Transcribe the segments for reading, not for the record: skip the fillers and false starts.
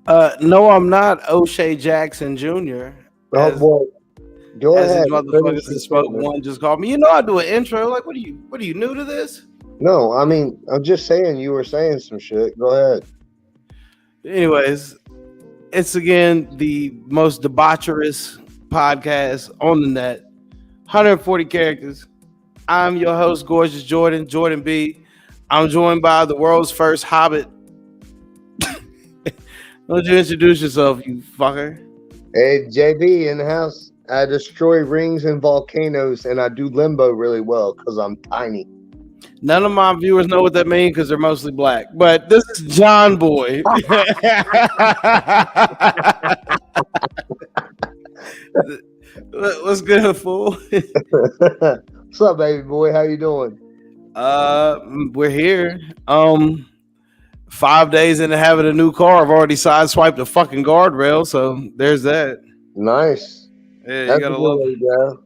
No, I'm not O'Shea Jackson Jr. Oh as boy, go as these ahead. Finish motherfuckers your that spoke statement. one just called me. You know I do an intro. Like, what are you new to this? No, I mean, I'm just saying you were saying some shit. Go ahead. Anyways, it's again the most debaucherous podcast on the net. 140 characters. I'm your host, Gorgeous Jordan B. I'm joined by the world's first hobbit. Don't you introduce yourself, you fucker? Hey, JB in the house. I destroy rings and volcanoes, and I do limbo really well because I'm tiny. None of my viewers know what that means because they're mostly black. But this is John Boy. What's good, fool? What's up, baby boy? How you doing? We're here. 5 days into having a new car, I've already sideswiped a fucking guardrail. So there's that. Nice. Yeah, you That's a gotta good love, way to go.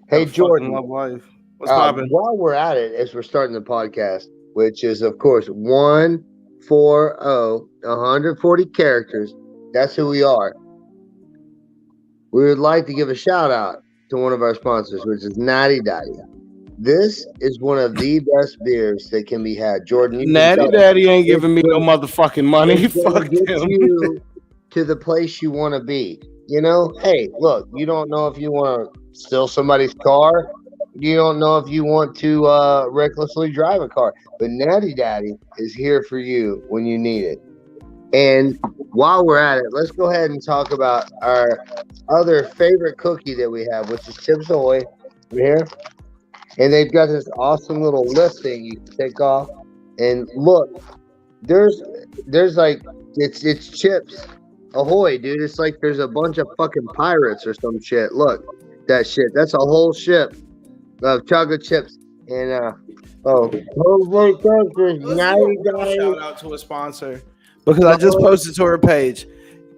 Hey, gotta fucking Jordan. love life. What's popping? While we're at it, as we're starting the podcast, which is of course 140 characters. That's who we are. We would like to give a shout out to one of our sponsors, which is Natty Daddy. This is one of the best beers that can be had. Jordan, you can Natty tell Daddy ain't it's giving me no gonna, motherfucking money. it's gonna Fuck get them. you to the place you want to be. You know, hey, look, you don't know if you want to steal somebody's car. You don't know if you want to recklessly drive a car. But Natty Daddy is here for you when you need it. And while we're at it, let's go ahead and talk about our other favorite cookie that we have, which is Chips Ahoy. Right here. And they've got this awesome little lift thing you can take off. And look, there's like it's Chips Ahoy, dude. It's like there's a bunch of fucking pirates or some shit. Look, that shit. That's a whole ship of chocolate chips. And wait, Let's do a real shout out to a sponsor because I just posted to her page.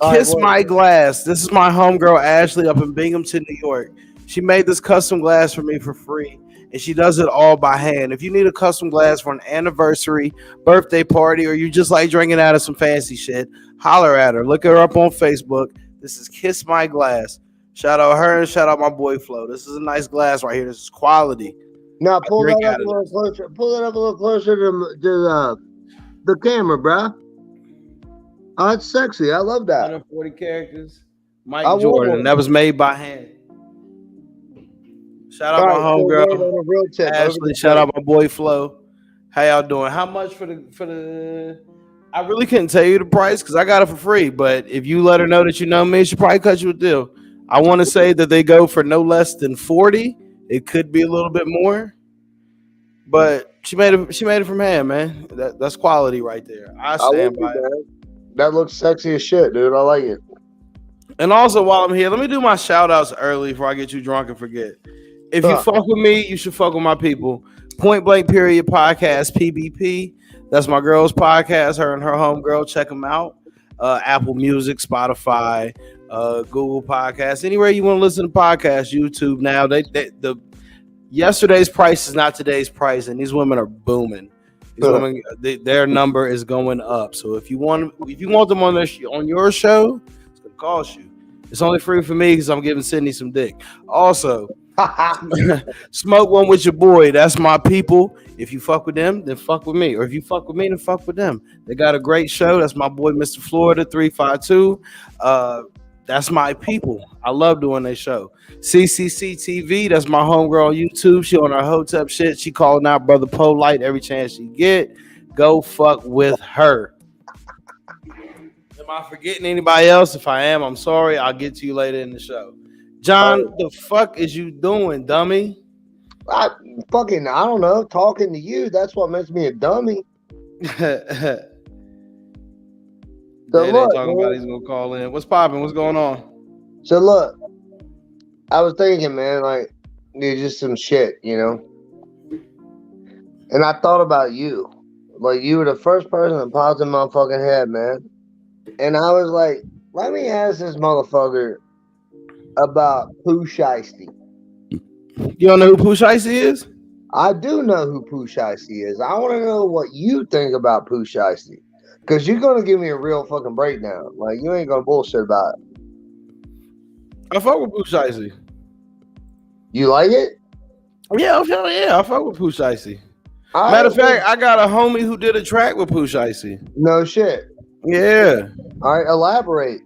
Kiss My Glass. This is my homegirl Ashley up in Binghamton, New York. She made this custom glass for me for free, and she does it all by hand. If you need a custom glass for an anniversary, birthday party, or you just like drinking out of some fancy shit, holler at her. Look her up on Facebook. This is Kiss My Glass. Shout out her and shout out my boy Flo. This is a nice glass right here. This is quality. Now I pull drink that up out a of little this. closer. Pull it up a little closer to the camera, bruh. Oh, it's sexy. I love that. 140 characters. Mike I want Jordan. one. That was made by hand. Shout out All my right, so wait, homegirl on a real tip. Ashley. Shout out my boy Flo. How y'all doing? How much for the? I really couldn't tell you the price because I got it for free. But if you let her know that you know me, she'll probably cut you a deal. I want to say that they go for no less than 40. It could be a little bit more, but she made it. She made it from hand, man. That's quality right there. I I stand love by it, it. man. That looks sexy as shit, dude. I like it. And also, while I'm here, let me do my shout outs early before I get you drunk and forget. If you Huh. fuck with me, you should fuck with my people. Point Blank Period Podcast, PBP. That's my girl's podcast, her and her homegirl. Check them out. Apple Music, Spotify, Google Podcasts, anywhere you want to listen to podcasts, YouTube now. The yesterday's price is not today's price, and these women are booming. These women, their number is going up. So if you want them on on your show, it's gonna cost you. It's only free for me because I'm giving Sydney some dick. Also, smoke one with your boy. That's my people. If you fuck with them, then fuck with me. Or if you fuck with me, then fuck with them. They got a great show. That's my boy, Mr. Florida 352. That's my people. I love doing their show. CCC TV. That's my homegirl on YouTube. She on her hotep shit. She calling out Brother Polite every chance she get. Go fuck with her. Am I forgetting anybody else? If I am, I'm sorry. I'll get to you later in the show. John, the fuck is you doing, dummy? I don't know. Talking to you, that's what makes me a dummy. So They look, talking about he's gonna call in. What's popping? What's going on? So look, I was thinking, man, like, dude, just some shit, you know. And I thought about you. Like, you were the first person that popped in my fucking head, man. And I was like, let me ask this motherfucker about Pooh Shiesty. You don't know who Pooh Shiesty is? I do know who Pooh Shiesty is. I want to know what you think about Pooh Shiesty. Because you're gonna give me a real fucking breakdown. Like you ain't gonna bullshit about it. I fuck with Pooh Shiesty. You like it? Yeah, I fuck with Pooh Shiesty. All Matter of right, fact, I got a homie who did a track with Pooh Shiesty. no shit. Yeah. All right, elaborate.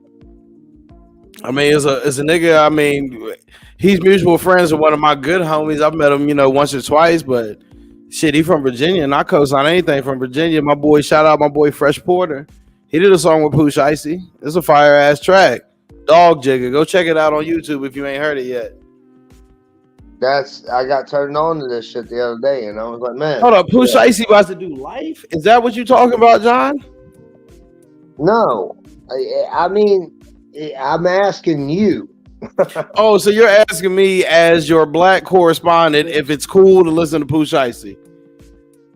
I mean, it's a nigga. I mean, he's mutual friends with one of my good homies. I've met him, once or twice, but shit, he from Virginia, and I co-sign anything from Virginia. My boy, shout out my boy Fresh Porter. He did a song with Pooh Shiesty. It's a fire ass track. Dog Jigger. Go check it out on YouTube if you ain't heard it yet. I got turned on to this shit the other day, and I was like, man. Hold up, Pooh Shiesty about to do Life? Is that what you talking about, John? No, I mean, I'm asking you. Oh, so you're asking me as your black correspondent if it's cool to listen to Pooh Shiesty.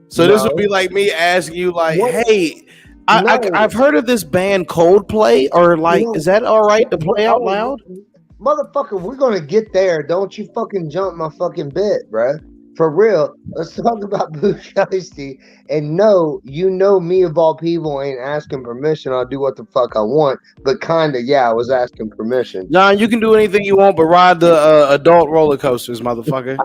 So this would be like me asking you, like, hey, I've heard of this band Coldplay, or like, is that all right to play out loud? Motherfucker, we're gonna get there. Don't you fucking jump my fucking bit, bruh. For real. Let's talk about Pooh Shiesty. And no, you know me of all people ain't asking permission. I'll do what the fuck I want. But kinda, yeah, I was asking permission. John, you can do anything you want, but ride the adult roller coasters, motherfucker.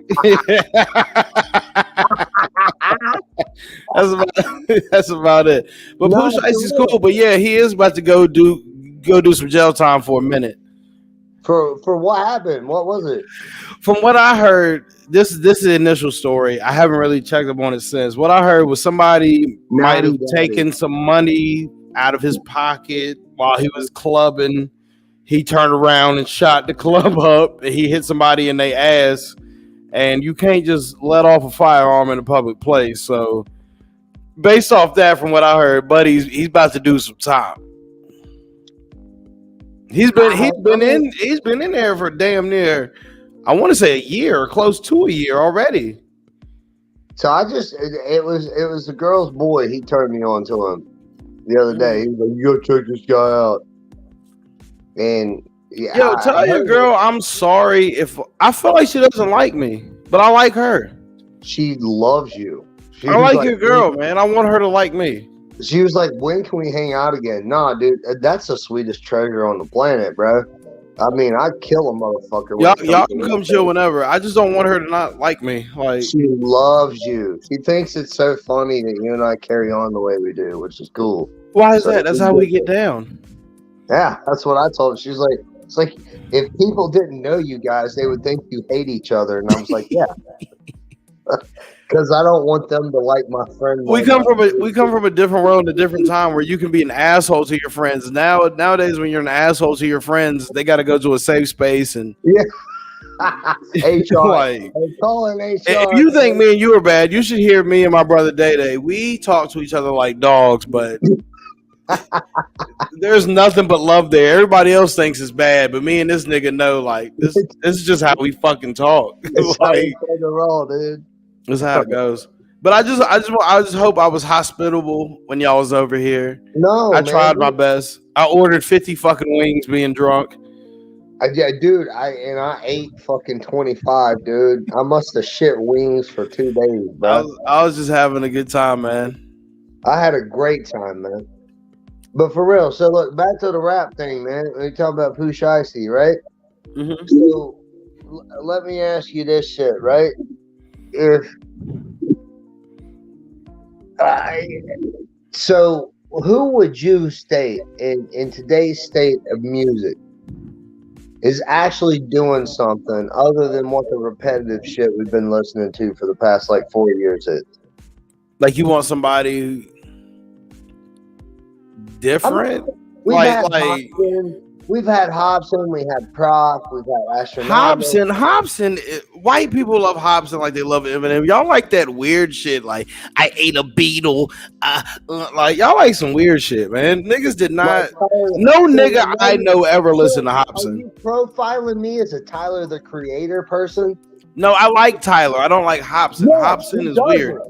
That's about it. But Pooh Shiesty's cool. But yeah, he is about to go do some jail time for a minute. For what happened? What was it? From what I heard, this is the initial story. I haven't really checked up on it since. What I heard was somebody might have taken some money out of his pocket while he was clubbing. He turned around and shot the club up. And he hit somebody in their ass. And you can't just let off a firearm in a public place. So based off that, from what I heard, buddy, he's about to do some time. He's been in there for damn near, I want to say, a year or close to a year already. So it was the girl's boy. He turned me on to him the other day. He was like, "You gotta check this guy out." And yeah, tell your girl I'm sorry if I feel like she doesn't like me, but I like her. She loves you. I like your girl, man. I want her to like me. She was like, "When can we hang out again?" Nah, dude, that's the sweetest treasure on the planet, bro. I mean, I'd kill a motherfucker. Y'all can come chill whenever. I just don't want her to not like me. Like, she loves you. She thinks it's so funny that you and I carry on the way we do, which is cool. Why is that? That's how we get down. Yeah, that's what I told her. She's like, it's like if people didn't know you guys, they would think you hate each other. And I was like, yeah. Because I don't want them to like my friend. We come from a different world, a different time where you can be an asshole to your friends. Nowadays, when you're an asshole to your friends, they got to go to a safe space and HR. Like, calling HR. If you think me and you are bad, you should hear me and my brother Day Day. We talk to each other like dogs, but there's nothing but love there. Everybody else thinks it's bad, but me and this nigga know, like, this is just how we fucking talk. It's like, roll, dude. That's how it goes. But I just hope I was hospitable when y'all was over here. No, I tried my best. I ordered 50 fucking wings being drunk. Dude, I ate fucking 25, dude. I must have shit wings for 2 days, bro. I was just having a good time, man. I had a great time, man. But for real, so look, back to the rap thing, man. We talk about Pooh Shiesty, right? Mm-hmm. So let me ask you this shit, right? So who would you state in today's state of music is actually doing something other than what the repetitive shit we've been listening to for the past like 4 years is? Like, you want somebody different? We've had Hobson, we had Prof, we've had Astronaut. Hobson. White people love Hobson like they love Eminem. Y'all like that weird shit, like I ate a beetle. Like, y'all like some weird shit, man. Niggas did not. No nigga I know ever listened to Hobson. Are you profiling me as a Tyler the Creator person? No, I like Tyler. I don't like Hobson. No, Hobson is weird.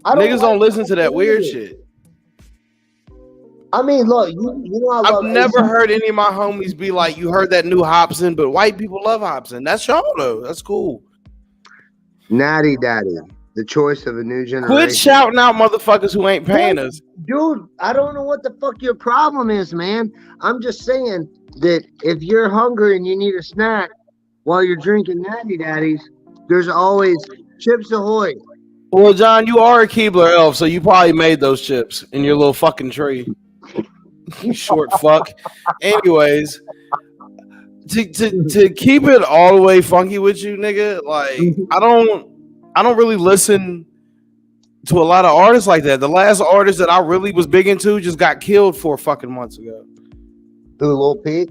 Niggas don't listen to that weird shit. I mean, look, you know, I've never heard any of my homies be like, "You heard that new Hobson?" But white people love Hobson. That's y'all though. That's cool. Natty Daddy. The choice of a new Quit generation. shouting out motherfuckers who ain't paying us. Dude, I don't know what the fuck your problem is, man. I'm just saying that if you're hungry and you need a snack while you're drinking Natty Daddies, there's always Chips Ahoy. Well, John, you are a Keebler elf, so you probably made those chips in your little fucking tree. You short fuck. Anyways, to keep it all the way funky with you, nigga, like I don't really listen to a lot of artists like that. The last artist that I really was big into just got killed 4 fucking months ago. Who, Lil Peep?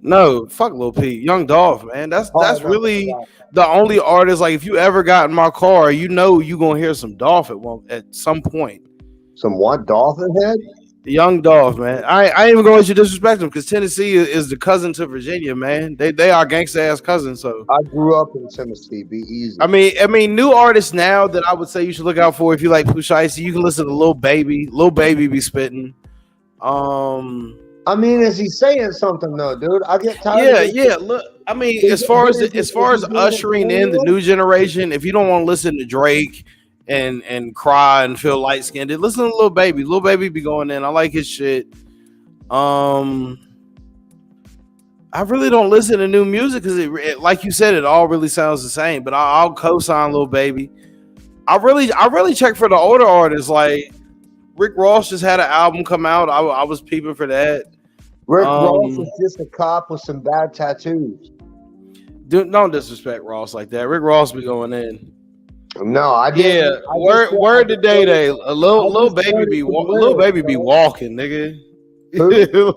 No, fuck Lil Peep. Young Dolph, man. That's Oh, no, really no. the only artist. Like, if you ever got in my car, you know you gonna hear some Dolph at some point. Some what? Dolphin head? Young Dolph, man. I ain't even going to disrespect him because Tennessee is the cousin to Virginia, man. They are gangsta ass cousins. So I grew up in Tennessee. Be easy. I mean, new artists now that I would say you should look out for if you like Pusha T. You can listen to Lil Baby. Lil Baby be spitting. I mean, is he saying something though, dude? I get tired. Yeah. Look, I mean, as far as ushering in the new generation, if you don't want to listen to Drake and cry and feel light skinned, listen to Lil Baby. Lil Baby be going in. I like his shit. I really don't listen to new music because it, like you said, it all really sounds the same. But I'll co-sign Lil Baby. I really check for the older artists. Like Rick Ross just had an album come out. I was peeping for that. Rick Ross is just a cop with some bad tattoos. Dude, don't disrespect Ross like that. Rick Ross be going in. No, I didn't. Yeah, word to Day. A little baby be walking, nigga.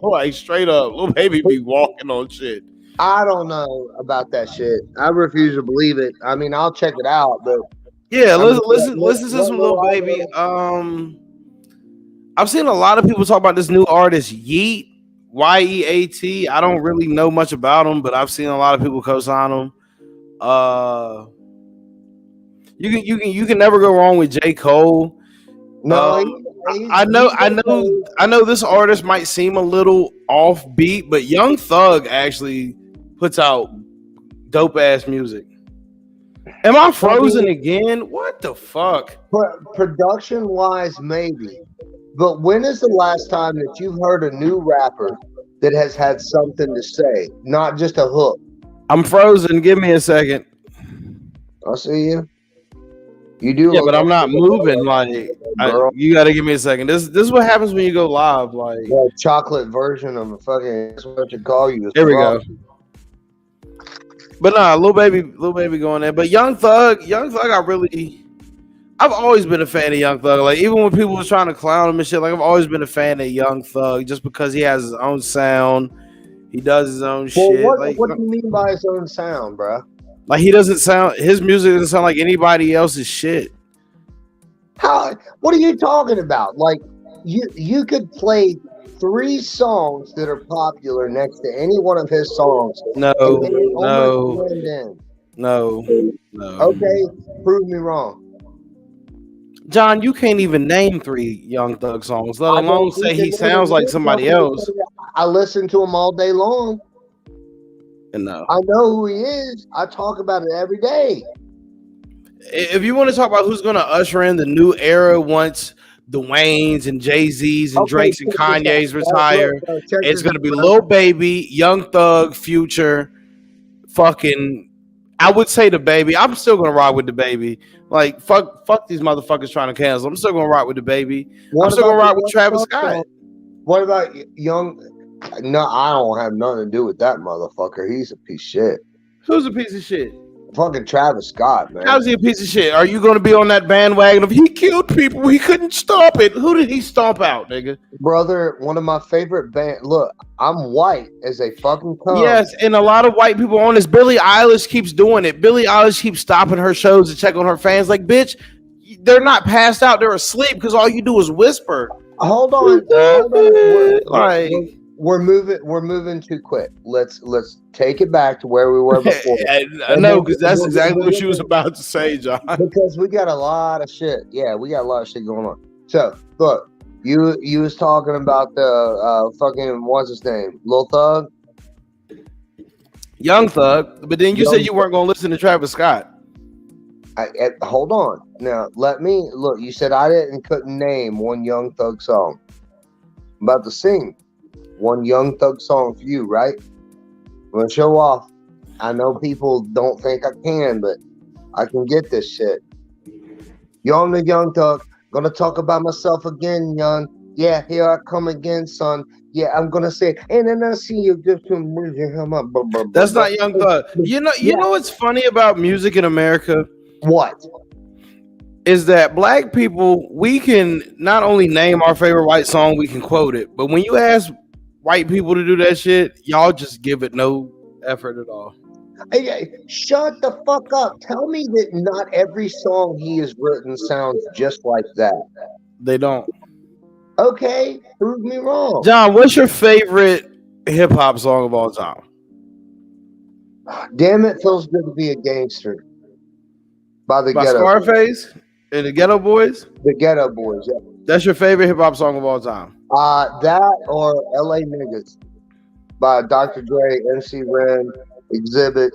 Like straight up, Lil Baby be walking on shit. I don't know about that shit. I refuse to believe it. I mean, I'll check it out, but yeah, listen to some Lil Baby. I've seen a lot of people talk about this new artist Yeet, Yeat. I don't really know much about him, but I've seen a lot of people co-sign him. You can never go wrong with J. Cole. No, I know this artist might seem a little offbeat, but Young Thug actually puts out dope ass music. Am I frozen again? What the fuck? Production wise, maybe. But when is the last time that you've heard a new rapper that has had something to say, not just a hook? I'm frozen. Give me a second. I'll see you. You do, yeah, but I'm not moving. Like, you got to give me a second. This is what happens when you go live. Like, yeah, chocolate version of a fucking. That's what you call you. There we go. But nah, Lil Baby going there. But Young Thug, I've always been a fan of Young Thug. Like, even when people was trying to clown him and shit, like, I've always been a fan of Young Thug just because he has his own sound. He does his own shit. What do you mean by his own sound, bro? Like, his music doesn't sound like anybody else's shit. How? What are you talking about? Like, you could play 3 songs that are popular next to any one of his songs. No. Okay, prove me wrong. John, you can't even name 3 Young Thug songs, let alone say he sounds like somebody else. I listen to him all day long. No. I know who he is. I talk about it every day. If you want to talk about who's going to usher in the new era once the Waynes and Jay-Z's and Drakes and Kanye's retire, it's going to be Lil Baby, Young Thug, Future, fucking, I would say the Baby. I'm still going to rock with the Baby. Like, fuck these motherfuckers trying to cancel. I'm still going to rock with the Baby. I'm still going to rock with Travis Scott. What about Young? No, I don't have nothing to do with that motherfucker. He's a piece of shit. Who's a piece of shit? Fucking Travis Scott, man. How's he a piece of shit? Are you going to be on that bandwagon of he killed people, he couldn't stop it? Who did he stomp out, nigga? Brother, one of my favorite band. Look, I'm white as a fucking cum. Yes, and a lot of white people on this. Billie Eilish keeps doing it. Billie Eilish keeps stopping her shows to check on her fans. Like, bitch, they're not passed out. They're asleep because all you do is whisper. Hold on. We're moving too quick. Let's take it back to where we were before. I know, because that's exactly what she was about to say, John. Because we got a lot of shit. Yeah, we got a lot of shit going on. So look, you was talking about the fucking what's his name, Lil Thug, Young Thug, but then you said you weren't gonna listen to Travis Scott. Hold on. Now, let me look. You said couldn't name one Young Thug song. I'm about to sing one Young Thug song for you, right? I'm gonna show off. I know people don't think I can, but I can get this shit. Yo, I'm the Young Thug. Gonna talk about myself again, young. Yeah, here I come again, son. Yeah, I'm gonna say, and then I see you just moving him up. That's not Young Thug. You know what's funny about music in America? What? Is that black people, we can not only name our favorite white song, we can quote it. But when you ask white people to do that shit, y'all just give it no effort at all. Hey, shut the fuck up. Tell me that not every song he has written sounds just like that. They don't. Okay, prove me wrong. John, what's your favorite hip hop song of all time? Damn, it feels good to be a gangster. By the By Ghetto Scarface and the Ghetto Boys? The Ghetto Boys, yeah. That's your favorite hip hop song of all time? That or LA Niggas by Dr. Dre, MC Ren, Exhibit.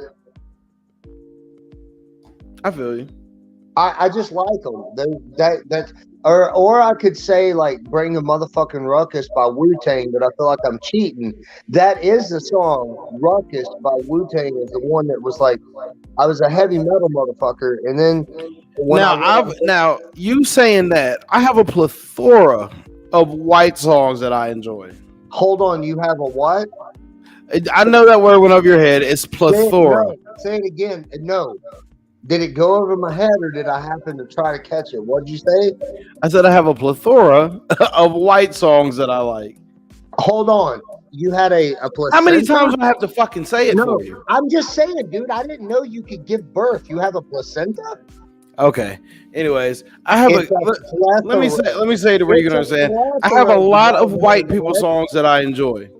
I feel you. I just like them. Or I could say like Bring a Motherfucking Ruckus by Wu-Tang, but I feel like I'm cheating. That is the song. Ruckus by Wu-Tang is the one that was like, I was a heavy metal motherfucker, and then now you saying that, I have a plethora of white songs that I enjoy. Hold on, you have a what? I know that word went over your head. It's plethora. Say it again. No. Did it go over my head, or did I happen to try to catch it? What did you say? I said I have a plethora of white songs that I like. Hold on. You had a placenta? How many times do I have to fucking say it for you? I'm just saying, dude. I didn't know you could give birth. You have a placenta? Okay. Anyways, I have let me say to where you can understand. I have a lot of white people songs that I enjoy,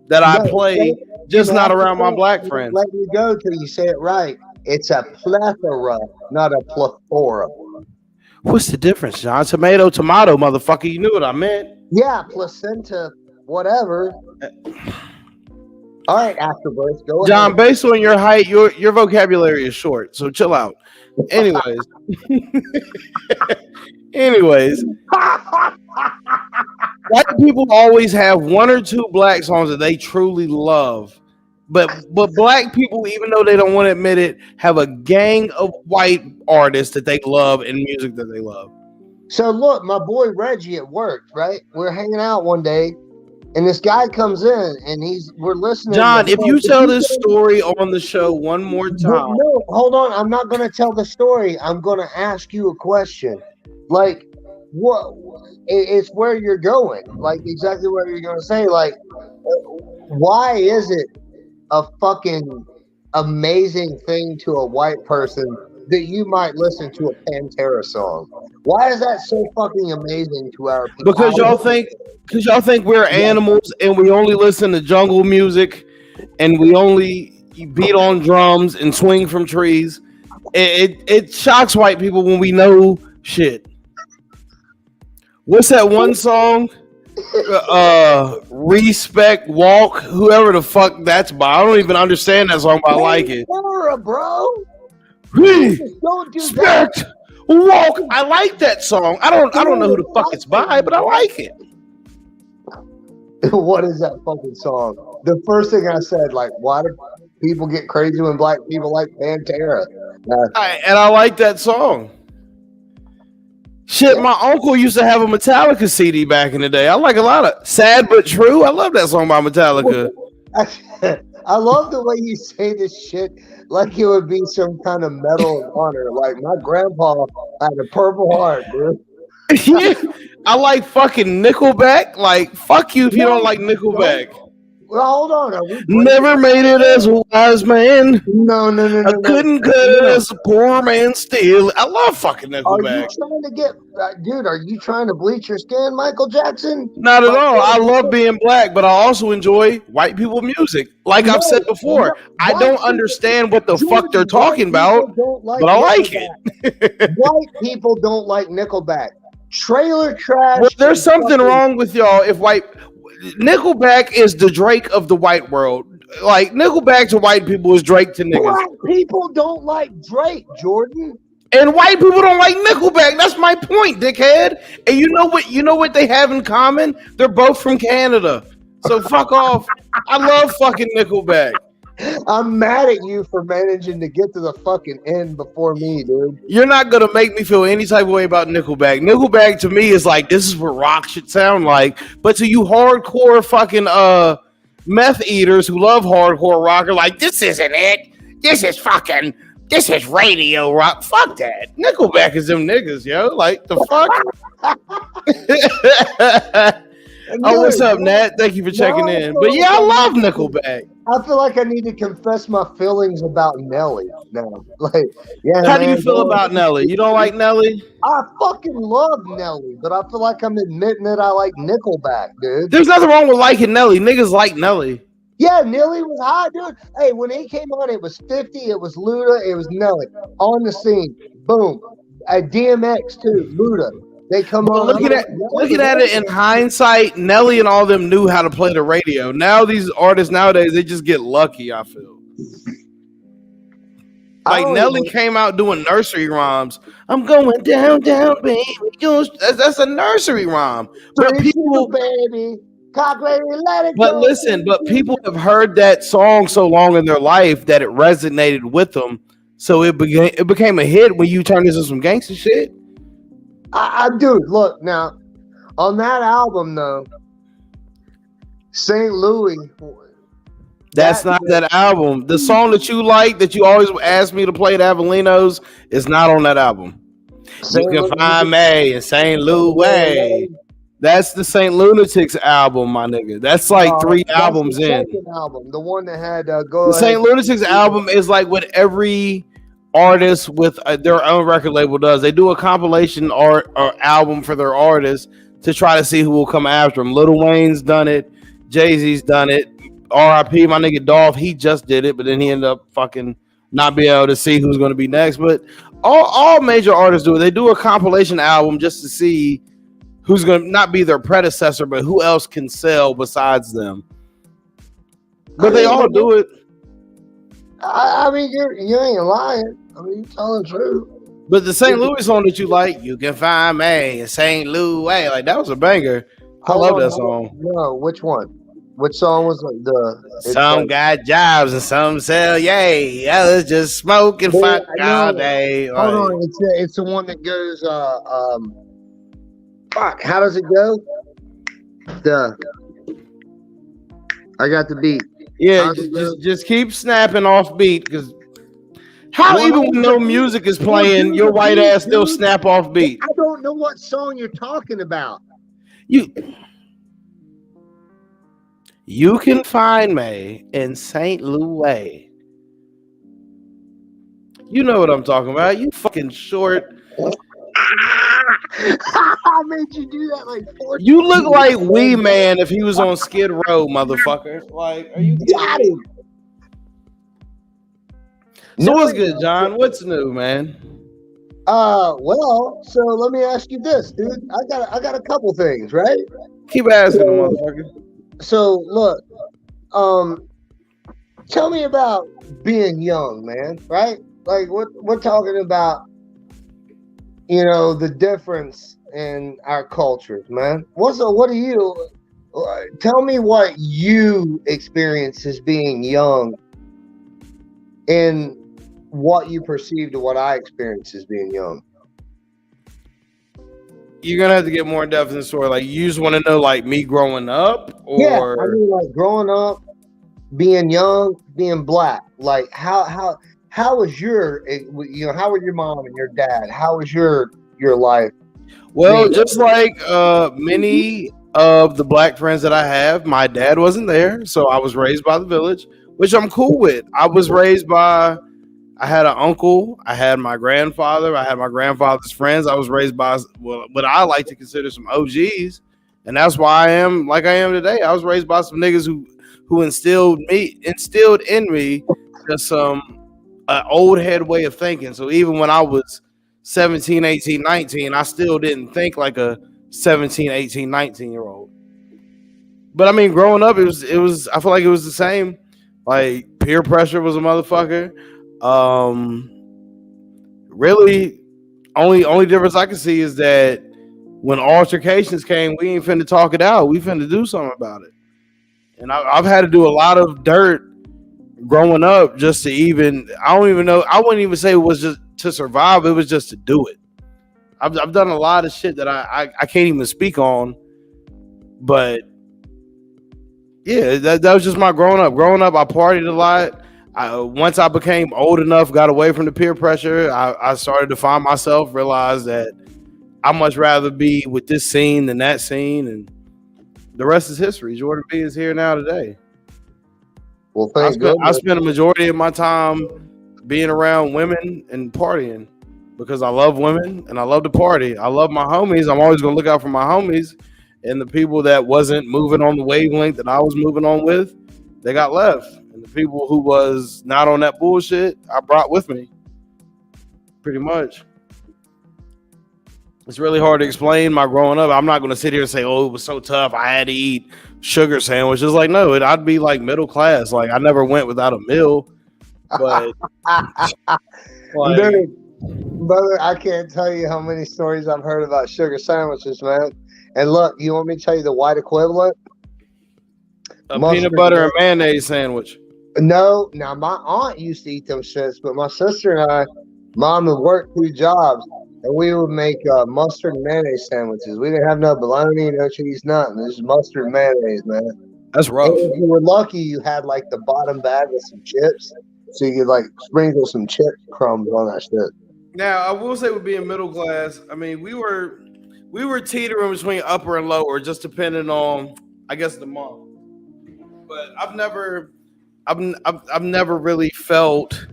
that I play, just not around my black friends. Let me go till you say it right. It's a plethora, not a plethora. What's the difference, John? Tomato, motherfucker. You knew what I meant. Yeah, placenta, whatever. All right, afterbirth, go ahead. John, based on your height, your vocabulary is short, so chill out. Anyways. White people always have one or two black songs that they truly love. But black people, even though they don't want to admit it, have a gang of white artists that they love and music that they love. So look, my boy Reggie at work, right? We're hanging out one day, and this guy comes in, and we're listening. John, if you tell this story on the show one more time. No, hold on. I'm not going to tell the story. I'm going to ask you a question. Like, what? It's where you're going. Like, exactly what you're going to say. Like, why is it a fucking amazing thing to a white person that you might listen to a Pantera song? Why is that so fucking amazing to our people? Because y'all think we're animals and we only listen to jungle music and we only beat on drums and swing from trees. It shocks white people when we know shit. What's that one song? Respect, Walk, whoever the fuck that's by. I don't even understand that song, but I like it. Bro. Respect, Walk. I like that song. I don't know who the fuck it's by, but I like it. What is that fucking song? The first thing I said, like, why do people get crazy when black people like Pantera? And I like that song. Shit, my uncle used to have a Metallica CD back in the day. I like a lot of Sad But True. I love that song by Metallica. I love the way you say this shit like it would be some kind of medal of honor. Like, my grandpa had a Purple Heart, dude. Yeah, I like fucking Nickelback. Like, fuck you if you don't like Nickelback. Well, hold on. Never made it as a wise man. No. I couldn't cut it as a poor man still. I love fucking Nickelback. Are you trying to get, dude? Are you trying to bleach your skin, Michael Jackson? Not at all. I love being black, but I also enjoy white people music. Like I've said before, I don't understand what the fuck they're talking about, but I like it. White people don't like Nickelback. Trailer trash. Well, there's something wrong with y'all if white. Nickelback is the Drake of the white world. Like, Nickelback to white people is Drake to niggas. Black people don't like Drake, Jordan. And white people don't like Nickelback. That's my point, dickhead. And you know what? You know what they have in common? They're both from Canada. So fuck off. I love fucking Nickelback. I'm mad at you for managing to get to the fucking end before me, dude. You're not gonna make me feel any type of way about Nickelback. Nickelback to me is like this is what rock should sound like. But to you hardcore fucking meth eaters who love hardcore rock are like, this isn't it. This is radio rock. Fuck that. Nickelback is them niggas, yo. Like the fuck. Oh, what's up, Nat? Thank you for checking in. But yeah, I love Nickelback. I feel like I need to confess my feelings about Nelly now. Like, yeah. How do you feel about Nelly? You don't like Nelly? I fucking love Nelly, but I feel like I'm admitting that I like Nickelback, dude. There's nothing wrong with liking Nelly. Niggas like Nelly. Yeah, Nelly was hot, dude. Hey, when he came on, it was 50, it was Luda, it was Nelly on the scene. Boom. DMX too, Luda. They come on. Looking at it in hindsight, Nelly and all them knew how to play the radio. Now these artists nowadays, they just get lucky, I feel. Like Nelly came out doing nursery rhymes. I'm going down, down, baby. That's a nursery rhyme. But people, baby. Let it but go. Listen, but people have heard that song so long in their life that it resonated with them. So it became a hit when you turn this into some gangster shit. Dude, look now on that album though, St. Louis. That's not that album. The song that you like, that you always ask me to play at Avelinos, is not on that album. You can find me in St. Louis. That's the St. Lunatics album, my nigga. That's like 3 albums in. Album, the one that had the St. Lunatics album is like what every artist with their own record label does. They do a compilation or album for their artists to try to see who will come after them. Lil Wayne's done it. Jay-Z's done it. R.I.P. my nigga Dolph, he just did it, but then he ended up fucking not being able to see who's going to be next. But all major artists do it. They do a compilation album just to see who's going to not be their predecessor, but who else can sell besides them. But they all do it. I mean, you ain't lying. I mean, you're telling the truth. But the St. Louis song that you like, you can find me in St. Louis. Like, that was a banger. I love that song. No, which one? Which song was some got jobs and some sell yay. Others just smoke and fuck all day. Hold on, it's the one that goes fuck, how does it go? I got the beat. Yeah, just keep snapping off beat, because how even when no music is playing, your white ass still snap off beat? I don't know what song you're talking about. You can find me in St. Louis. You know what I'm talking about. You fucking short. I made you do that like 4 You look like Wee Man if he was on Skid Row, motherfucker. Like, are you kidding? So what's good, John? What's new, man? Well, so let me ask you this, dude. I got a couple things, right? Keep asking them, motherfucker. So look, tell me about being young, man. Right? Like we're talking about, the difference in our cultures, man. What do you tell me what you experience as being young, and what you perceive to what I experience as being young? You're gonna have to get more in depth in the story. Like, you just want to know, like, me growing up, or I mean, like growing up, being young, being black. Like, how was your, how were your mom and your dad? How was your life? Well, just like many of the black friends that I have, my dad wasn't there, so I was raised by the village, which I'm cool with. I had an uncle, I had my grandfather, I had my grandfather's friends. I was raised by what I like to consider some OGs, and that's why I am like I am today. I was raised by some niggas who instilled in me just some old head way of thinking. So even when I was 17, 18, 19, I still didn't think like a 17, 18, 19-year-old. But I mean, growing up, it was I feel like it was the same. Like, peer pressure was a motherfucker. really, only difference I can see is that when altercations came, we ain't finna talk it out. We finna do something about it. And I've had to do a lot of dirt growing up just to even. I don't even know. I wouldn't even say it was just to survive. It was just to do it. I've done a lot of shit that I can't even speak on. But yeah, that was just my growing up. Growing up, I partied a lot. Once I became old enough, got away from the peer pressure, I started to find myself, realized that I much rather be with this scene than that scene, and the rest is history. Jordan B is here now today. Well, thank goodness. I spent a majority of my time being around women and partying because I love women and I love to party. I love my homies. I'm always gonna look out for my homies, and the people that wasn't moving on the wavelength that I was moving on with, they got left. And the people who was not on that bullshit, I brought with me. Pretty much. It's really hard to explain my growing up. I'm not going to sit here and say, oh, it was so tough. I had to eat sugar sandwiches. Like, no, I'd be like middle class. Like, I never went without a meal. But, like, brother, I can't tell you how many stories I've heard about sugar sandwiches, man. And look, you want me to tell you the white equivalent? A peanut butter and mayonnaise sandwich. No, now my aunt used to eat them shits, but my sister and I, mom would work 2 jobs, and we would make mustard and mayonnaise sandwiches. We didn't have no bologna, no cheese, nothing. This is mustard and mayonnaise, man. That's rough. And if you were lucky, you had like the bottom bag with some chips, so you could like sprinkle some chip crumbs on that shit. Now, I will say, with being middle class, I mean, we were teetering between upper and lower, just depending on, I guess, the month. But I've never really felt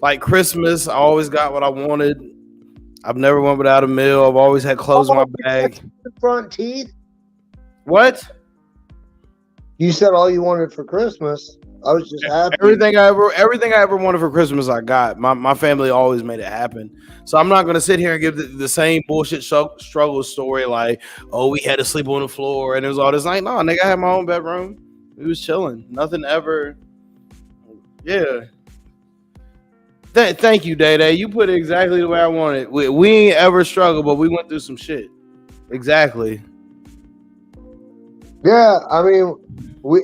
like Christmas. I always got what I wanted. I've never went without a meal. I've always had clothes in my bag. Front teeth? What? You said all you wanted for Christmas. I was just happy. Everything I ever wanted for Christmas, I got. My family always made it happen. So I'm not going to sit here and give the same bullshit struggle story like, oh, we had to sleep on the floor and it was all this. Like, no, nigga, I had my own bedroom. We was chilling. Nothing ever. Yeah. Thank you, Day Day. You put it exactly the way I wanted. We ain't ever struggled, but we went through some shit. Exactly. Yeah, I mean, we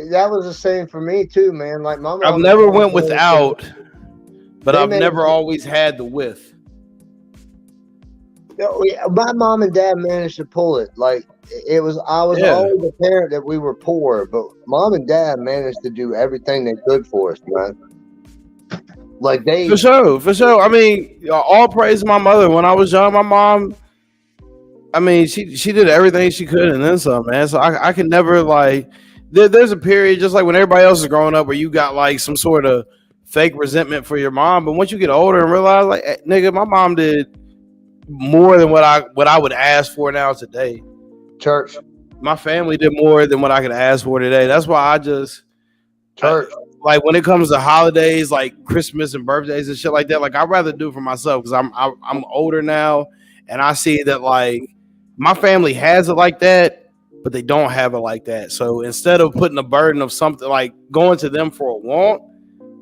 that was the same for me too, man. Like my mom, I've never went without, but I've never always had the with. My mom and dad managed to pull it. Like I was always a parent that we were poor, but mom and dad managed to do everything they could for us, man. Like they for sure. I mean, all praise to my mother. When I was young, my mom, I mean, she did everything she could and then some, man. So I can never like. There's a period just like when everybody else is growing up where you got like some sort of fake resentment for your mom, but once you get older and realize like, nigga, my mom did more than what I would ask for now today. Church. My family did more than what I could ask for today. That's why I just church. Like when it comes to holidays like Christmas and birthdays and shit like that, like I'd rather do it for myself because I'm older now and I see that like my family has it like that, but they don't have it like that. So instead of putting a burden of something like going to them for a want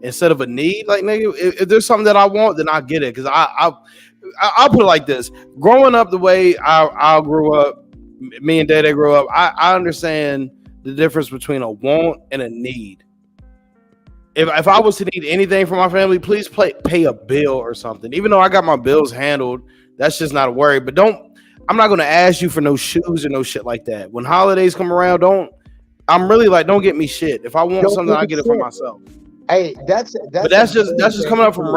instead of a need, like nigga, if there's something that I want, then I get it. Because I'll put it like this: growing up the way I grew up, me and Dada grew up, I understand the difference between a want and a need. If I was to need anything from my family, please pay a bill or something. Even though I got my bills handled, that's just not a worry. But I'm not going to ask you for no shoes or no shit like that. When holidays come around, don't get me shit. If I want something, I get it for myself. Hey, that's just coming up from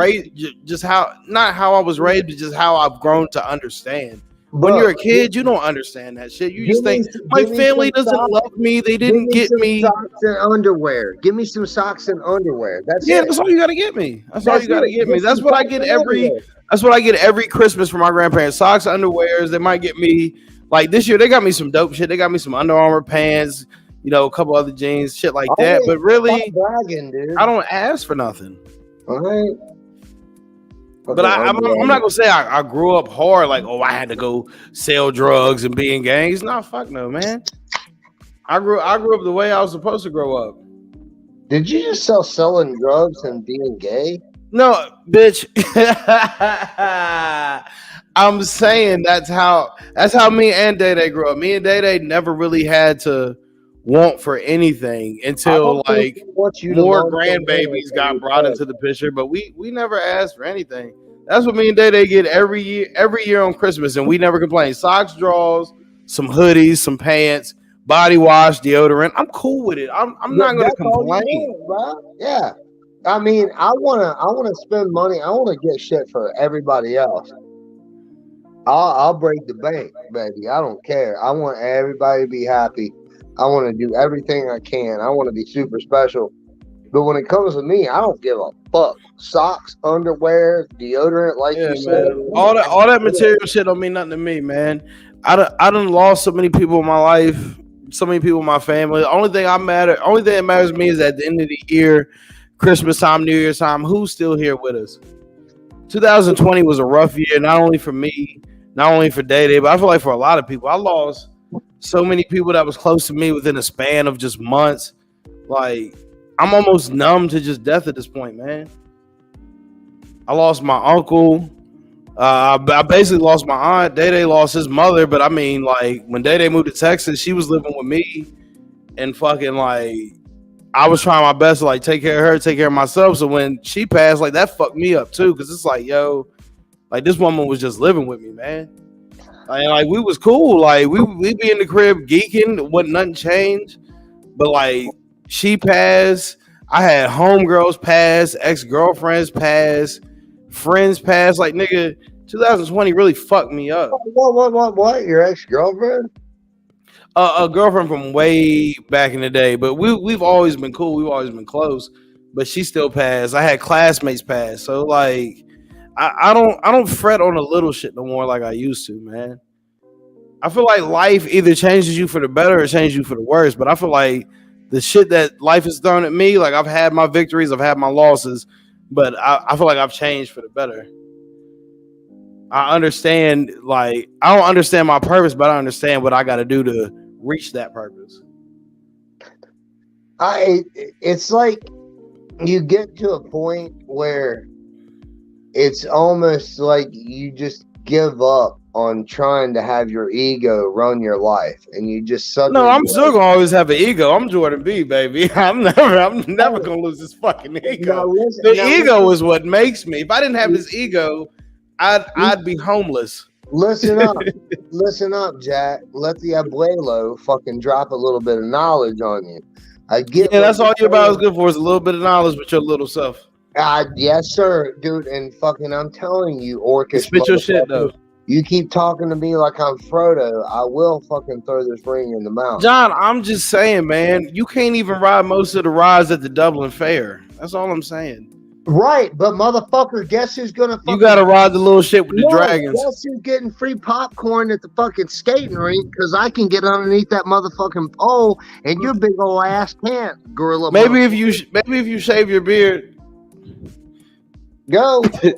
just how, not how I was raised, but just how I've grown to understand. When you're a kid, you don't understand that shit. You just think my family doesn't love me. They didn't get me socks and underwear. Give me some socks and underwear. That's all you gotta get me. That's all you gotta get me. That's what I get every Christmas from my grandparents. Socks, underwears. They might get me like this year. They got me some dope shit. They got me some Under Armour pants. You know, a couple other jeans, shit like that. But really, bragging, dude. I don't ask for nothing. All right. Okay, but I'm not gonna say I grew up hard, like, oh, I had to go sell drugs and be in gangs. No, fuck no, man. I grew up the way I was supposed to grow up. Did you just selling drugs and being gay? No, bitch. I'm saying that's how me and Day Day grew up. Me and Day Day never really had to want for anything I until don't think like he wants you to more want for anything grandbabies that got you brought said. into the picture. But we never asked for anything. That's what me and Day Day get every year on Christmas, and we never complain. Socks, drawers, some hoodies, some pants, body wash, deodorant. I'm cool with it. I'm not gonna That's all you complain. want, bro. Yeah. I mean, I wanna spend money. I wanna get shit for everybody else. I'll break the bank, baby. I don't care. I want everybody to be happy. I want to do everything I can. I want to be super special. But when it comes to me, I don't give a fuck. Socks, underwear, deodorant, like Yeah, you said. man. All that material shit don't mean nothing to me, man. I done lost so many people in my life, so many people in my family. Only thing that matters to me is at the end of the year, Christmas time, New Year's time, who's still here with us. 2020 was a rough year, not only for me, not only for Day Day, but I feel like for a lot of people. I lost so many people that was close to me within a span of just months. Like, I'm almost numb to just death at this point, man. I lost my uncle. I basically lost my aunt. Day Day lost his mother, but I mean, like, when Day Day moved to Texas, she was living with me, and fucking like, I was trying my best to like take care of her, take care of myself. So when she passed, like that fucked me up too, because it's like, yo, like this woman was just living with me, man. Like we was cool, like we be in the crib geeking, wasn't nothing changed, but like she passed. I had homegirls pass, ex girlfriends pass, friends pass. Like nigga, 2020 really fucked me up. What? Your ex girlfriend? A girlfriend from way back in the day, but we've always been cool. We've always been close, but she still passed. I had classmates pass, so like I don't fret on the little shit no more like I used to, man. I feel like life either changes you for the better or changes you for the worse. But I feel like the shit that life has thrown at me, like I've had my victories, I've had my losses, but I feel like I've changed for the better. I understand, like I don't understand my purpose, but I understand what I got to do to reach that purpose. It's like you get to a point where it's almost like you just give up on trying to have your ego run your life, and you just No, suddenly I'm still gonna always have an ego. I'm Jordan B, baby. I'm never gonna lose this fucking now ego. listen, The now ego listen, is what makes me. If I didn't have this ego, I'd be homeless. listen up, listen up, Jack. Let the abuelo fucking drop a little bit of knowledge on you. I get Yeah, what that's you're all you're about is saying. good for is a little bit of knowledge with your little self. Yes, sir, dude. And fucking, I'm telling you, And orcish spit your shit motherfucker. though. You keep talking to me like I'm Frodo, I will fucking throw this ring in the mouth. John, I'm just saying, man, you can't even ride most of the rides at the Dublin Fair. That's all I'm saying. Right, but motherfucker, guess who's gonna You fucking gotta ride the little shit with the no? dragons. Guess who's getting free popcorn at the fucking skating rink? Because I can get underneath that motherfucking pole, and your big old ass can't, gorilla Maybe motherfucker. if you shave your beard. Go, go!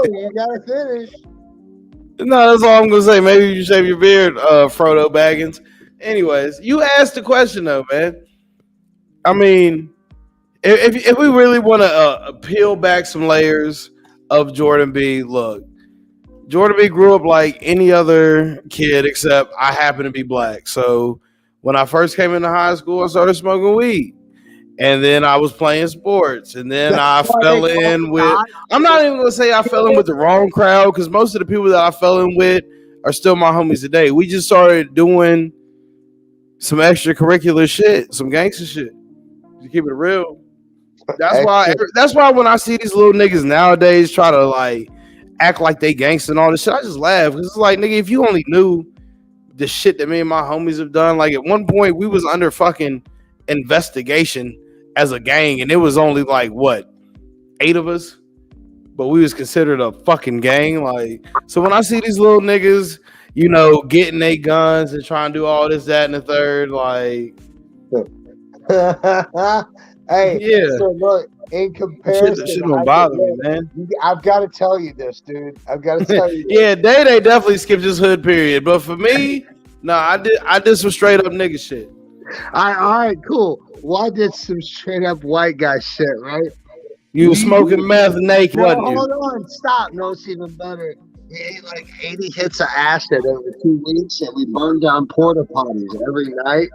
You gotta finish. No, that's all I'm gonna say. Maybe you shave your beard, Frodo Baggins. Anyways, you asked the question though, man. I mean, if we really want to peel back some layers of Jordan B, look, Jordan B grew up like any other kid, except I happen to be black. So when I first came into high school, I started smoking weed. And then I was playing sports. And then That's I why they fell call in me with, God. I'm not even going to say I fell in with the wrong crowd because most of the people that I fell in with are still my homies today. We just started doing some extracurricular shit, some gangster shit. To keep it real. That's why. Extra. That's why when I see these little niggas nowadays try to like act like they gangster and all this shit, I just laugh because it's like, nigga, if you only knew the shit that me and my homies have done, like at one point we was under fucking investigation as a gang, and it was only like what 8 of us, but we was considered a fucking gang. Like, so when I see these little niggas, getting their guns and trying to do all this, that, and the third, like, Hey, yeah, so look, in shit comparison, don't bother me, man. I've got to tell you this, dude. I've got to tell you this. Yeah, they definitely skipped this hood period, but for me, no, I did some straight up nigga shit. All right, cool. Well, I did some straight up white guy shit, right? You were smoking meth naked, No, wasn't you? hold on, stop. No, it's even better. We ate like 80 hits of acid over 2 weeks, and we burned down porta potties every night.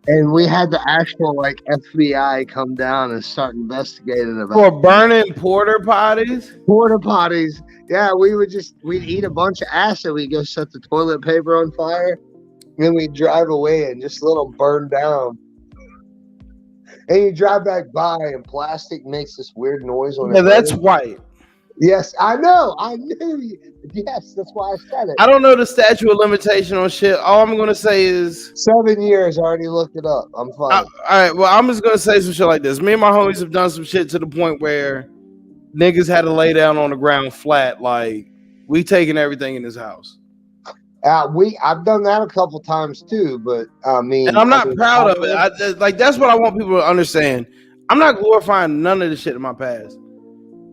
And we had the actual like FBI come down and start investigating about For burning porter potties? porta potties. Yeah, we'd eat a bunch of acid. We'd go set the toilet paper on fire, and then we'd drive away and just let them burn down. And you drive back by, and plastic makes this weird noise when Yeah, it that's burns. white. Yes, I know. I knew you. Yes, that's why I said it. I don't know the statute of limitation on shit. All I'm gonna say is 7 years. I already looked it up. I'm fine. all right, well, I'm just gonna say some shit like this. Me and my homies have done some shit to the point where niggas had to lay down on the ground flat. Like, we taking everything in this house. I've done that a couple times too, but I mean, And I'm not proud of it. Like, that's what I want people to understand. I'm not glorifying none of the shit in my past.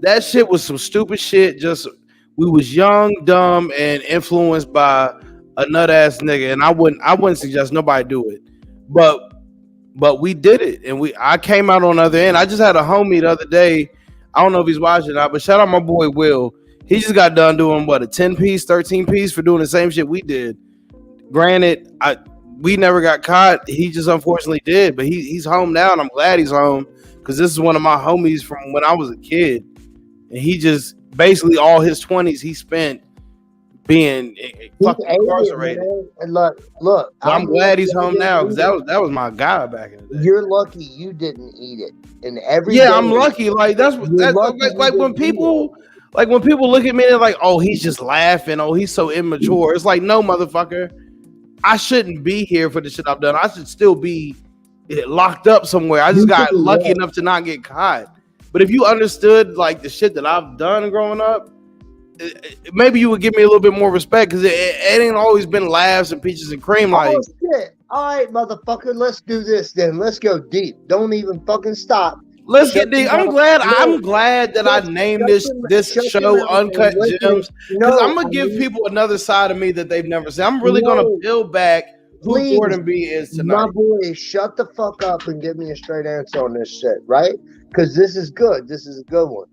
That shit was some stupid shit. Just, we was young, dumb, and influenced by a nut ass nigga. And I wouldn't suggest nobody do it. But we did it, and I came out on the other end. I just had a homie the other day. I don't know if he's watching now, but shout out my boy Will. He just got done doing what, a 10-piece, 13-piece for doing the same shit we did. Granted, we never got caught. He just unfortunately did, but he's home now, and I'm glad he's home because this is one of my homies from when I was a kid, and he just basically all his 20s he spent being fucking incarcerated. And look. I'm glad he's home now because that was my guy back in the day. You're lucky you didn't eat it. And every I'm lucky. Like like when people look at me, they're like, "Oh, he's just laughing. Oh, he's so immature." It's like, no, motherfucker. I shouldn't be here for the shit I've done. I should still be locked up somewhere. I just got lucky enough to not get caught. But if you understood like the shit that I've done growing up, maybe you would give me a little bit more respect because it ain't always been laughs and peaches and cream. Like, oh shit! All right, motherfucker, let's do this then. Let's go deep. Don't even fucking stop. Let's get deep. I'm glad that I named this show Uncut Gems because I'm gonna give people another side of me that they've never seen. I'm really gonna peel back who Jordan B is tonight. My boy, shut the fuck up and give me a straight answer on this shit, right? Because this is good. This is a good one.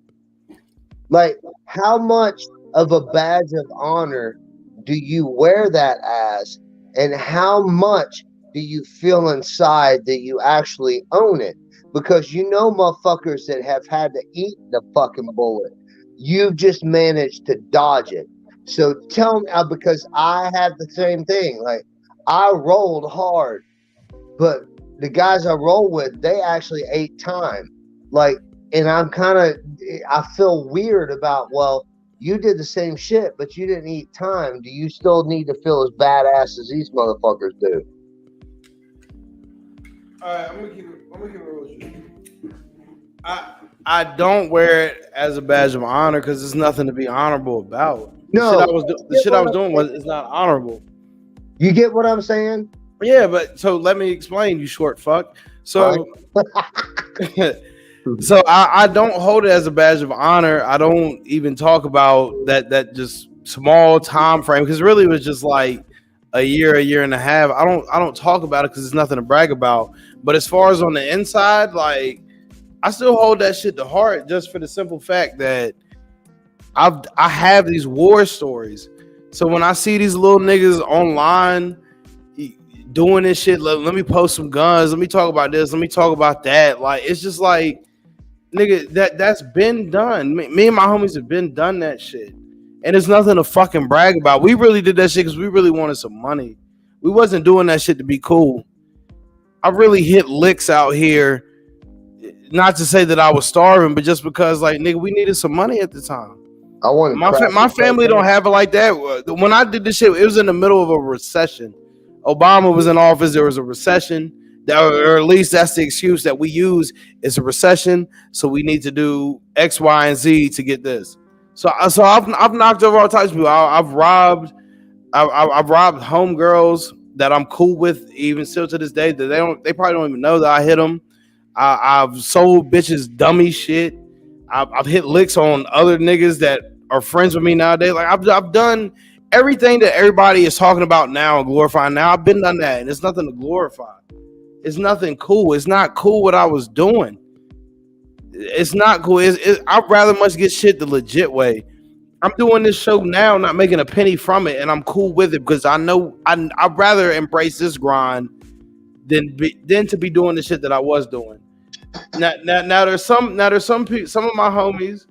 Like, how much of a badge of honor do you wear that as, and how much do you feel inside that you actually own it? Because you know motherfuckers that have had to eat the fucking bullet. You've just managed to dodge it. So tell me, because I had the same thing. Like, I rolled hard, but the guys I roll with, they actually ate time. Like, and I feel weird about, well, you did the same shit, but you didn't eat time. Do you still need to feel as badass as these motherfuckers do? All right, I'm gonna keep it real with you. I don't wear it as a badge of honor because there's nothing to be honorable about. No, the shit I was doing is not honorable. You get what I'm saying? Yeah, but so let me explain, you short fuck. So, so I don't hold it as a badge of honor. I don't even talk about that just small time frame because really it was just like a year and a half. I don't talk about it because there's nothing to brag about. But as far as on the inside, like, I still hold that shit to heart just for the simple fact that I have these war stories. So when I see these little niggas online doing this shit, let me post some guns, let me talk about this, let me talk about that. Like, it's just like, nigga, that's been done. Me and my homies have been done that shit. And there's nothing to fucking brag about. We really did that shit because we really wanted some money. We wasn't doing that shit to be cool. I really hit licks out here. Not to say that I was starving, but just because, like, nigga, we needed some money at the time. I want my family don't have it like that. When I did this shit, it was in the middle of a recession. Obama was in office. There was a recession, or at least that's the excuse that we use. It's a recession, so we need to do X, Y, and Z to get this. So I've knocked over all types of people. I've robbed homegirls that I'm cool with, even still to this day. That they probably don't even know that I hit them. I've sold bitches dummy shit. I've hit licks on other niggas that are friends with me nowadays. Like, I've done everything that everybody is talking about now and glorifying now. I've been done that, and it's nothing to glorify. It's nothing cool. It's not cool what I was doing. It's not cool. I'd rather much get shit the legit way. I'm doing this show now, not making a penny from it, and I'm cool with it because I know I'd rather embrace this grind than to be doing the shit that I was doing. Now some of my homies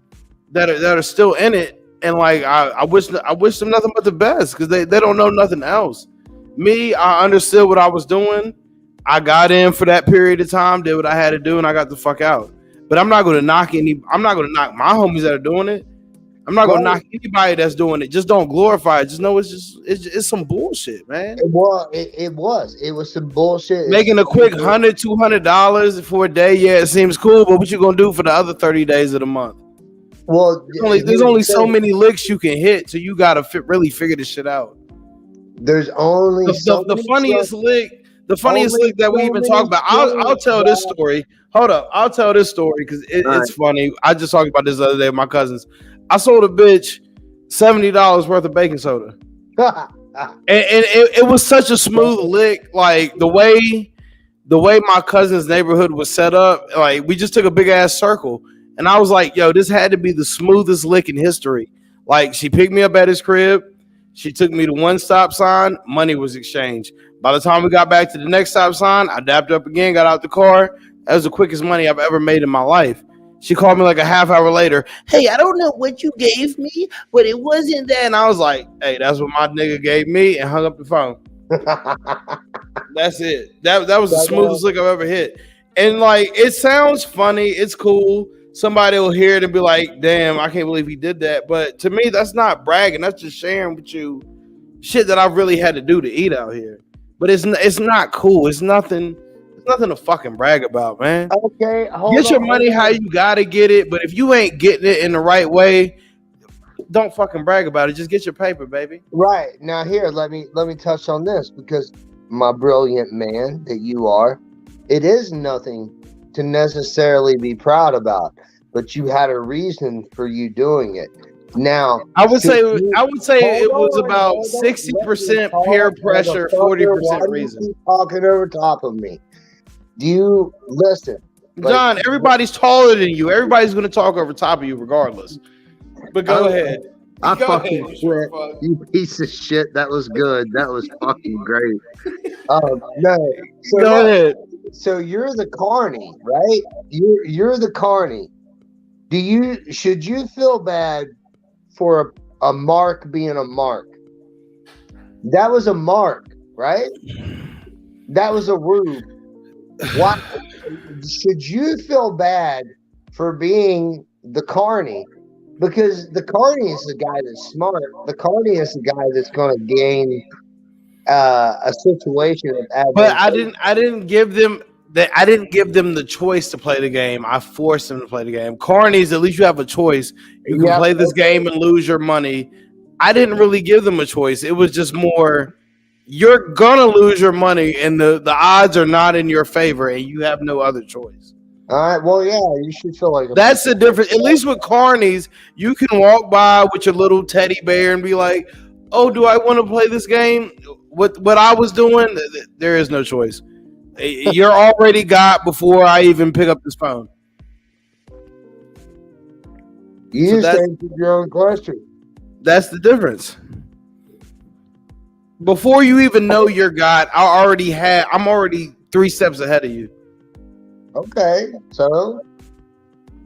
that are still in it, and like I wish them nothing but the best because they don't know nothing else. Me, I understood what I was doing. I got in for that period of time, did what I had to do, and I got the fuck out. But I'm not gonna knock any. I'm not gonna knock my homies that are doing it. I'm not gonna knock anybody that's doing it. Just don't glorify it. Just know it's some bullshit, man. It was some bullshit. Making a quick $100-$200 for a day, yeah, it seems cool. But what you gonna do for the other 30 days of the month? Well, there's only so many licks you can hit, so you gotta really figure this shit out. There's only the funniest lick. The funniest lick that we even talk about. I'll tell this story. Hold up, I'll tell this story because it's funny. I just talked about this the other day with my cousins. I sold a bitch $70 worth of baking soda, and it was such a smooth lick. Like the way my cousin's neighborhood was set up, like we just took a big ass circle, and I was like, "Yo, this had to be the smoothest lick in history." Like she picked me up at his crib, she took me to one stop sign, money was exchanged. By the time we got back to the next stop sign, I dapped up again, got out the car. That was the quickest money I've ever made in my life. She called me like a half hour later. Hey, I don't know what you gave me, but it wasn't that. And I was like, hey, that's what my nigga gave me, and hung up the phone. That's it. That was the smoothest lick I've ever hit. And like, it sounds funny. It's cool. Somebody will hear it and be like, damn, I can't believe he did that. But to me, that's not bragging. That's just sharing with you shit that I really had to do to eat out here. But it's not cool. It's nothing to fucking brag about, man. Okay, get your money how you gotta get it, but if you ain't getting it in the right way, don't fucking brag about it. Just get your paper, baby. Right. Now here, let me touch on this because my brilliant man that you are, it is nothing to necessarily be proud about, but you had a reason for you doing it. Now, I would say it was about 60% peer pressure, 40% reason. You talking over top of me. Do you listen? John, everybody's taller than you. Everybody's going to talk over top of you regardless. But go ahead. I fucking quit. You piece of shit. That was good. That was fucking great. No. So go ahead. So you're the carny, right? You're the carny. Should you feel bad for a mark being a mark? That was a mark, right? That was a rube. Why should you feel bad for being the carny? Because the carny is the guy that's smart. The carny is the guy that's going to gain a situation. But I didn't give them the choice to play the game. I forced them to play the game. Carnies, at least you have a choice. You can play this game and lose your money. I didn't really give them a choice. It was just more, you're gonna lose your money, and the odds are not in your favor, and you have no other choice. All right. Well, yeah, you should feel like that's the difference. At least with carnies, you can walk by with your little teddy bear and be like, "Oh, do I want to play this game?" What I was doing, there is no choice. You're already got before I even pick up this phone. You just answered your own question. That's the difference. Before you even know your God, I'm already 3 steps ahead of you. Okay, so.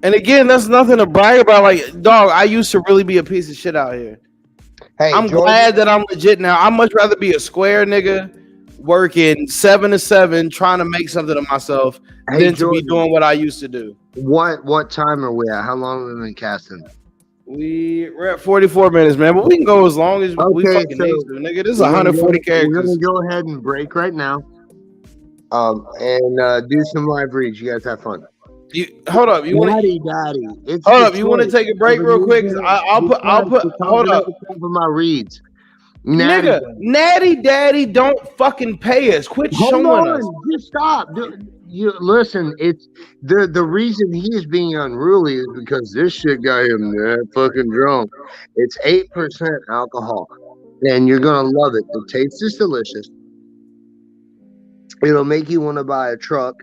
And again, that's nothing to brag about. Like, dog, I used to really be a piece of shit out here. Hey, I'm glad that I'm legit now. I'd much rather be a square nigga working 7 to 7 trying to make something of myself than to be doing what I used to do. What time are we at? How long have we been casting? We're at 44 minutes, man, but we can go as long as we fucking need to, nigga. This is 140 characters. We're gonna go ahead and break right now. And do some live reads. You guys have fun. Hold up, you want to take a break real quick? I'll put hold up for my reads. Nigga, Natty Daddy don't fucking pay us. Quit showing us. Just stop. You listen. It's the reason he is being unruly is because this shit got him that fucking drunk. It's 8% alcohol, and you're gonna love it. The taste is delicious. It'll make you want to buy a truck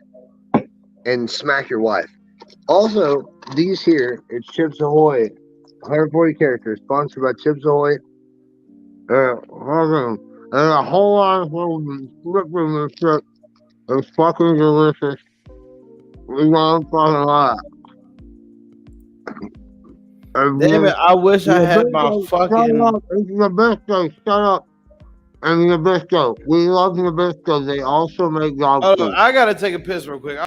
and smack your wife. Also, these here, it's Chips Ahoy, 140 characters, sponsored by Chips Ahoy. And a whole lot of them flipping this shit. It's fucking delicious. You know what I'm talking about. And Damn it! I wish I had my Nabisco, shut fucking. up. It's Nabisco, shut up. And Nabisco, we love Nabisco. They also make dog Oh, food. I gotta take a piss real quick.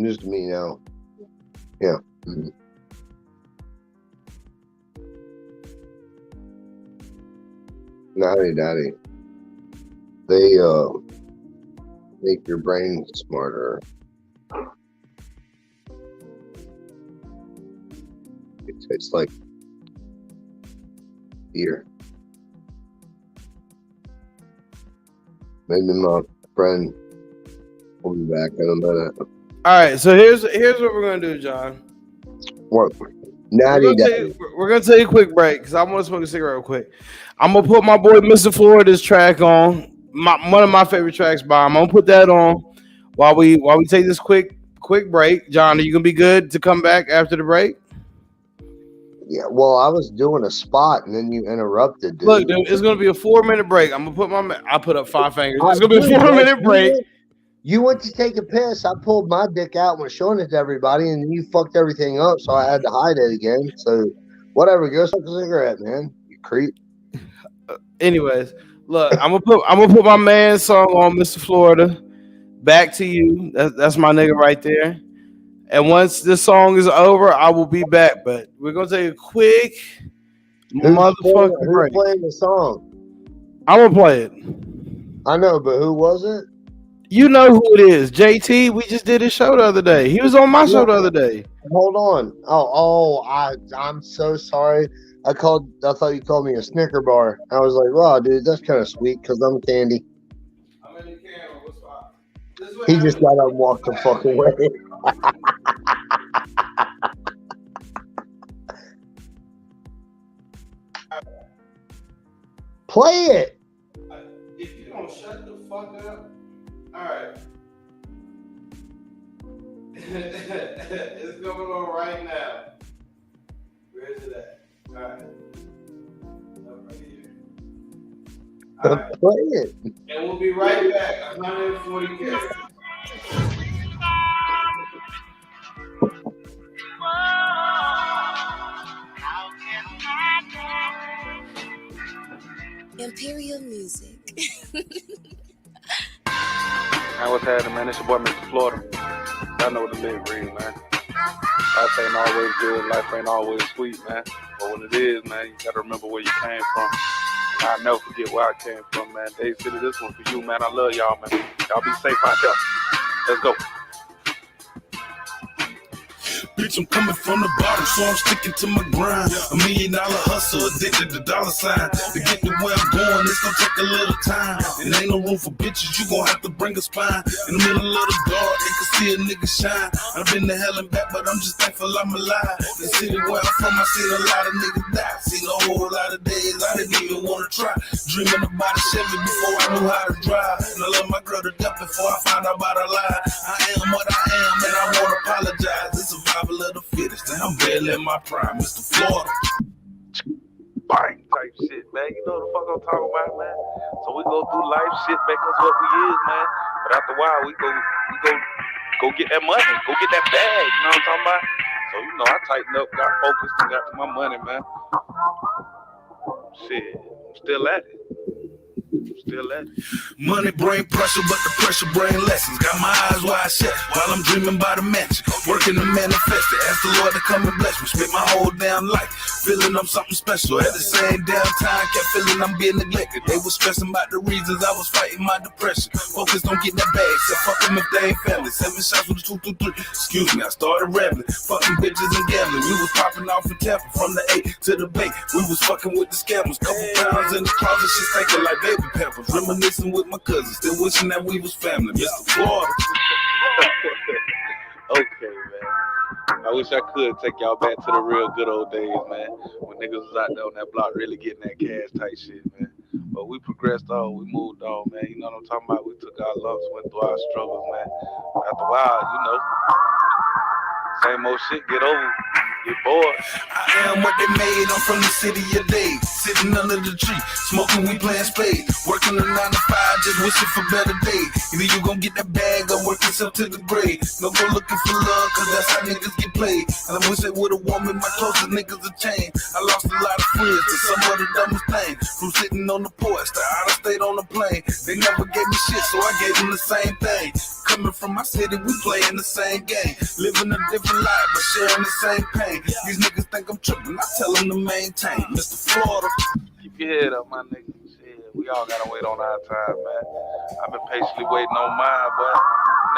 Just me now. Yeah. Mm-hmm. Naughty daddy. They make your brain smarter. It tastes like beer. Maybe my friend will be back in a minute. All right, so here's what we're gonna do, John. What? Naughty daddy. We're gonna take a quick break because I want to smoke a cigarette real quick. I'm gonna put my boy Mr. Florida's track on. One of my favorite tracks by him. I'm gonna put that on while we take this quick break. John, are you gonna be good to come back after the break? Yeah, well, I was doing a spot and then you interrupted, dude. Look, dude, it's gonna be a 4-minute break. I'm gonna put I put up 5 fingers. It's gonna be a 4-minute break. You went to take a piss. I pulled my dick out and was showing it to everybody, and you fucked everything up, so I had to hide it again. So, whatever. Go smoke a cigarette, man. You creep. Anyways, look, I'm gonna put my man's song on, Mr. Florida. Back to you. That's my nigga right there. And once this song is over, I will be back. But we're gonna take a quick motherfucking break. Who's playing the song? I'm gonna play it. I know, but who was it? You know who it is. JT, we just did his show the other day. He was on my show the other day. Hold on. I'm so sorry. I thought you called me a Snicker bar. I was like, wow, dude, that's kind of sweet because I'm candy. I'm in the camera. What's up? He just got up and walked the fuck away. Play it. If you don't shut the fuck up. All right. It's going on right now. Where is it at? All right. Right here. All right. Play it. And we'll be right back. 140 characters. Imperial Music. Man, what's happening, man? It's your boy, Mr. Florida. Y'all know what the lyric read, man. Life ain't always good, life ain't always sweet, man. But when it is, man, you gotta remember where you came from. And I'll never forget where I came from, man. Dave City, this one for you, man. I love y'all, man. Y'all be safe out there. Let's go. Bitch, I'm coming from the bottom, so I'm sticking to my grind. $1 million hustle, addicted to dollar sign. To get to where I'm going, it's gonna take a little time. And ain't no room for bitches, you gon' have to bring a spine. In the middle of the dark, they can see a nigga shine. I've been to hell and back, but I'm just thankful I'm alive. The city where I'm from, I seen a lot of niggas die. Seen a whole lot of days I didn't even wanna try. Dreaming about a Chevy before I knew how to drive. And I love my girl to death before I found out about her lie. I am what I am, and I won't apologize. It's survival of the fittest, and I'm barely in my prime, Mr. Florida. Bang type shit, man. You know what the fuck I'm talking about, man. So we go through life shit, make us what we is, man. But after a while, we go get that money, go get that bag. You know what I'm talking about? So you know, I tightened up, got focused, and got to my money, man. Shit, I'm still at it. Money bring pressure, but the pressure bring lessons. Got my eyes wide shut while I'm dreaming about a mansion. Working to manifest it, ask the Lord to come and bless me. Spent my whole damn life feeling I'm something special. At the same damn time, kept feeling I'm being neglected. They was stressing about the reasons I was fighting my depression. Focused on getting that bag, so fuck them if they ain't family. 7 shots with a 223. Excuse me, I started rambling. Fucking bitches and gambling. We was popping off in Tampa from the A to the Bay. We was fucking with the scammers. Couple pounds in the closet, shit stinking like baby peppers. Reminiscing with my cousins, still wishing that we was family, Mr. Florida. Okay, man. I wish I could take y'all back to the real good old days, man. When niggas was out there on that block really getting that cash type shit, man. But we progressed on, we moved on, man. You know what I'm talking about? We took our lumps, went through our struggles, man. After a while, you know, same old shit, get over, get bored. I am what they made, I'm from the city of Dade. Sitting under the tree, smoking, we playing spade. Working a 9 to 5, just wishing for better days. Either you gon' get that bag or work yourself to the grave. No go looking for love, cause that's how niggas get played. And I wish they would've worn me my closest niggas a chain. I lost a lot of friends to some of the dumbest things. From sitting on the porch to out of state on the plane. They never gave me shit, so I gave them the same thing. Coming from my city, we playing the same game. Living a different life, but sharing the same pain. These niggas think I'm tripping, I tell them to maintain. Mr. Florida. Keep your head up, my nigga. Shit, we all gotta wait on our time, man. I've been patiently waiting on mine, but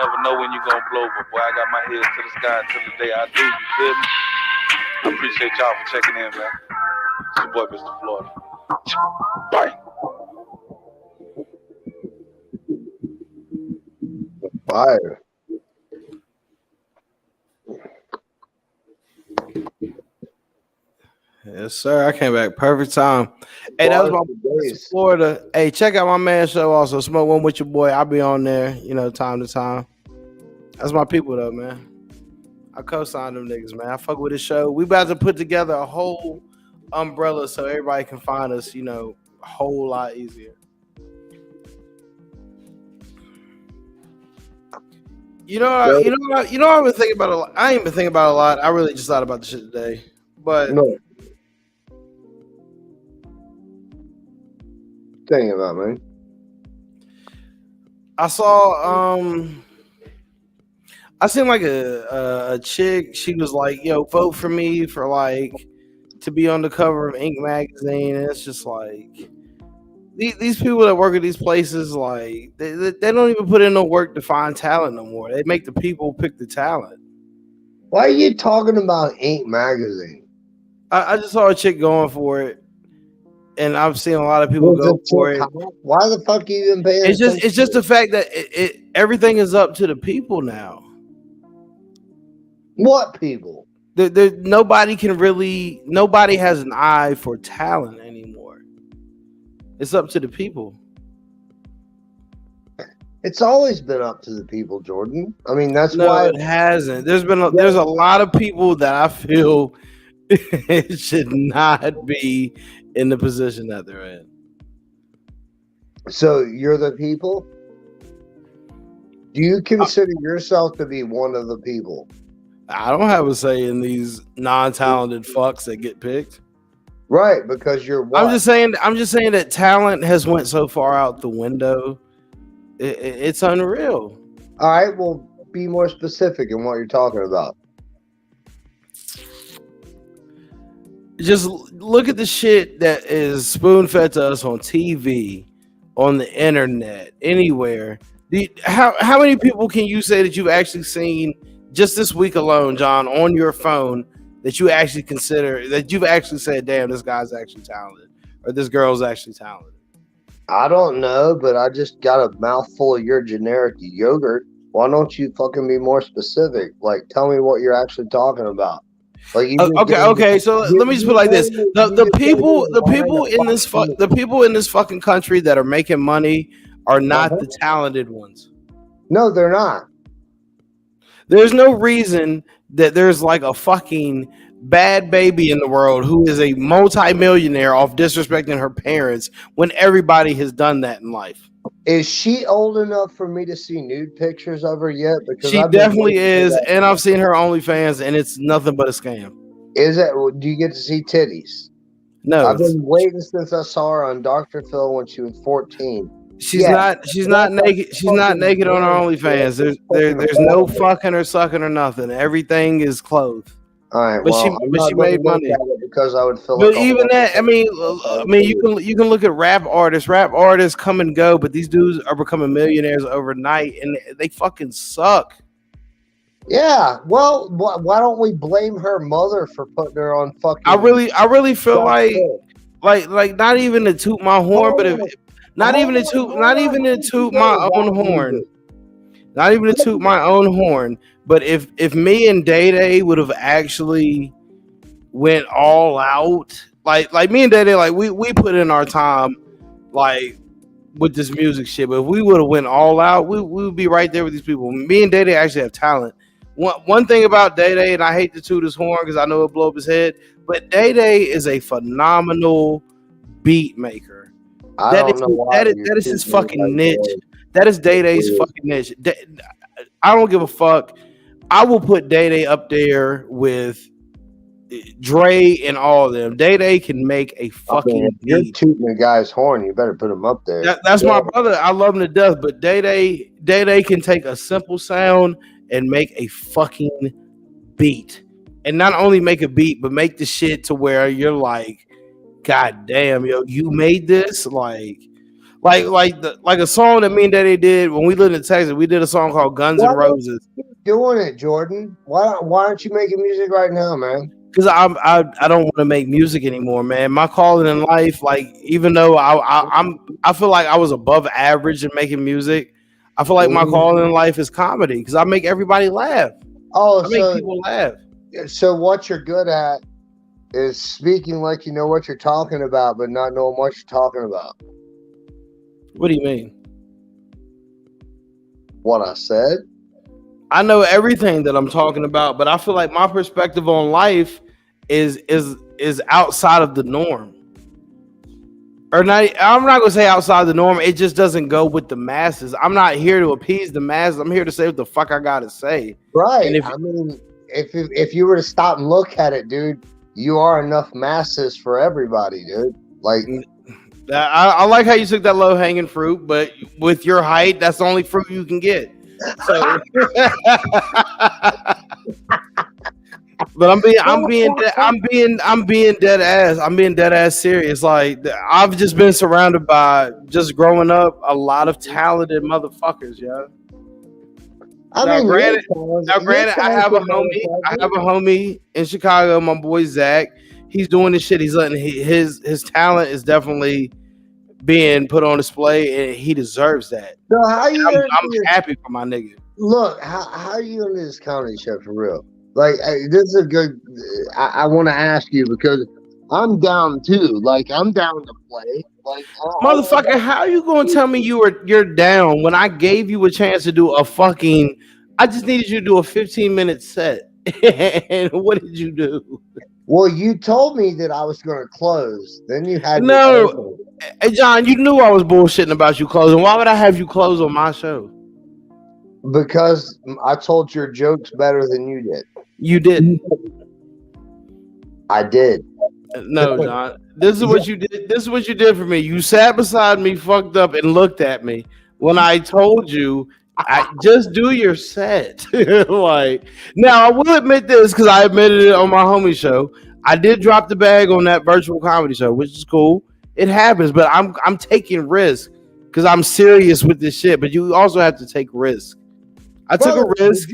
never know when you gonna blow. But boy, I got my head to the sky till the day I do, you feel me? I appreciate y'all for checking in, man. It's your boy, Mr. Florida. Bye. Fire. Yes, sir. I came back perfect time. Hey, that was my boy, Florida. Hey, check out my man show also. Smoke One with your boy. I'll be on there, you know, time to time. That's my people though, man. I co-signed them niggas, man. I fuck with this show. We about to put together a whole umbrella so everybody can find us, you know, a whole lot easier. You know, I've been thinking about a lot. I ain't been thinking about it a lot. I really just thought about the shit today. But no. Thinking about, man. I saw I seen like a chick. She was like, "Yo, vote for me for like to be on the cover of Ink magazine." And it's just like these people that work at these places, like they don't even put in no work to find talent no more. They make the people pick the talent. Why are you talking about Ink magazine? I just saw a chick going for it, and I've seen a lot of people go for it. Why the fuck are you even paying? It's just the fact that everything is up to the people now. What people? Nobody has an eye for talent anymore. It's up to the people. It's always been up to the people, Jordan. I mean, that's no, why it hasn't. There's a lot of people that I feel it should not be in the position that they're in. So you're the people? Do you consider yourself to be one of the people? I don't have a say in these non-talented fucks that get picked. Right, because you're what? I'm just saying that talent has went so far out the window. It's unreal. All right, well, be more specific in what you're talking about. Just look at the shit that is spoon-fed to us on TV, on the internet, anywhere. How many people can you say that you've actually seen just this week alone, John, on your phone that you actually consider, that you've actually said, damn, this guy's actually talented, or this girl's actually talented? I don't know, but I just got a mouthful of your generic yogurt. Why don't you fucking be more specific? Like, tell me what you're actually talking about. Like, okay. So let me just put it like this: the people in this fucking country that are making money are not the talented ones. No, they're not. There's no reason that there's like a fucking bad baby in the world who is a multi-millionaire off disrespecting her parents when everybody has done that in life. Is she old enough for me to see nude pictures of her yet? Because she definitely is, and I've seen her OnlyFans, and it's nothing but a scam. Is it? Do you get to see titties? No, I've been waiting since I saw her on Dr. Phil when she was 14. She's not naked. She's not naked on her OnlyFans. There's no fucking or sucking or nothing. Everything is clothed. All right, but she made money because I would feel. But even that, I mean, you can look at rap artists. Rap artists come and go, but these dudes are becoming millionaires overnight, and they fucking suck. Yeah, well, why don't we blame her mother for putting her on fucking? I really feel like not even to toot my horn, but not even to toot my own horn. Not even to toot my own horn, but if me and Day Day would have actually went all out, like me and Day Day, like we put in our time, like with this music shit. But if we would have went all out, we would be right there with these people. Me and Day Day actually have talent. One thing about Day Day, and I hate to toot his horn because I know it'll blow up his head, but Day Day is a phenomenal beat maker. I don't know why That is his fucking niche. That is Day Day's fucking niche. I don't give a fuck. I will put Day Day up there with Dre and all of them. Day Day can make a fucking if you're beat. tooting a guy's horn, you better put him up there. That's my brother. I love him to death, but Day Day can take a simple sound and make a fucking beat. And not only make a beat, but make the shit to where you're like, God damn, yo, you made this? Like a song that me and Daddy did when we lived in Texas. We did a song called Guns N' Roses. Doing it, Jordan. Why aren't you making music right now, man? Because I don't want to make music anymore, man. My calling in life, like even though I feel like I was above average in making music, I feel like my calling in life is comedy because I make everybody laugh. I make people laugh. So what you're good at is speaking like you know what you're talking about, but not knowing what you're talking about. What do you mean? What I said? I know everything that I'm talking about, but I feel like my perspective on life is outside of the norm. Or not, I'm not gonna say outside the norm. It just doesn't go with the masses. I'm not here to appease the masses. I'm here to say what the fuck I gotta say. Right. And if you were to stop and look at it, dude, you are enough masses for everybody, dude. Like, I like how you took that low hanging fruit, but with your height, that's the only fruit you can get. So, but I'm being dead ass. I'm being dead ass serious. Like I've just been surrounded by just growing up a lot of talented motherfuckers, yo. Granted, I have a homie in Chicago, my boy Zach. He's doing this shit. He's letting his talent is definitely being put on display, and he deserves that. So how you? I'm happy for my nigga. Look, how are you into this comedy show for real? Like, this is a good. I want to ask you because I'm down too. Like, I'm down to play. Like, motherfucker, how are you gonna tell me you're down when I gave you a chance to do a fucking? I just needed you to do a 15-minute set, and what did you do? Well, you told me that I was going to close. Then you had no. Hey, John, you knew I was bullshitting about you closing. Why would I have you close on my show? Because I told your jokes better than you did. You didn't. I did. No, John. This is what you did. This is what you did for me. You sat beside me, fucked up, and looked at me when I told you, I just do your set. Like, now I will admit this because I admitted it on my homie show. I did drop the bag on that virtual comedy show, which is cool. It happens, but I'm taking risks because I'm serious with this shit. But you also have to take risks. I took a risk.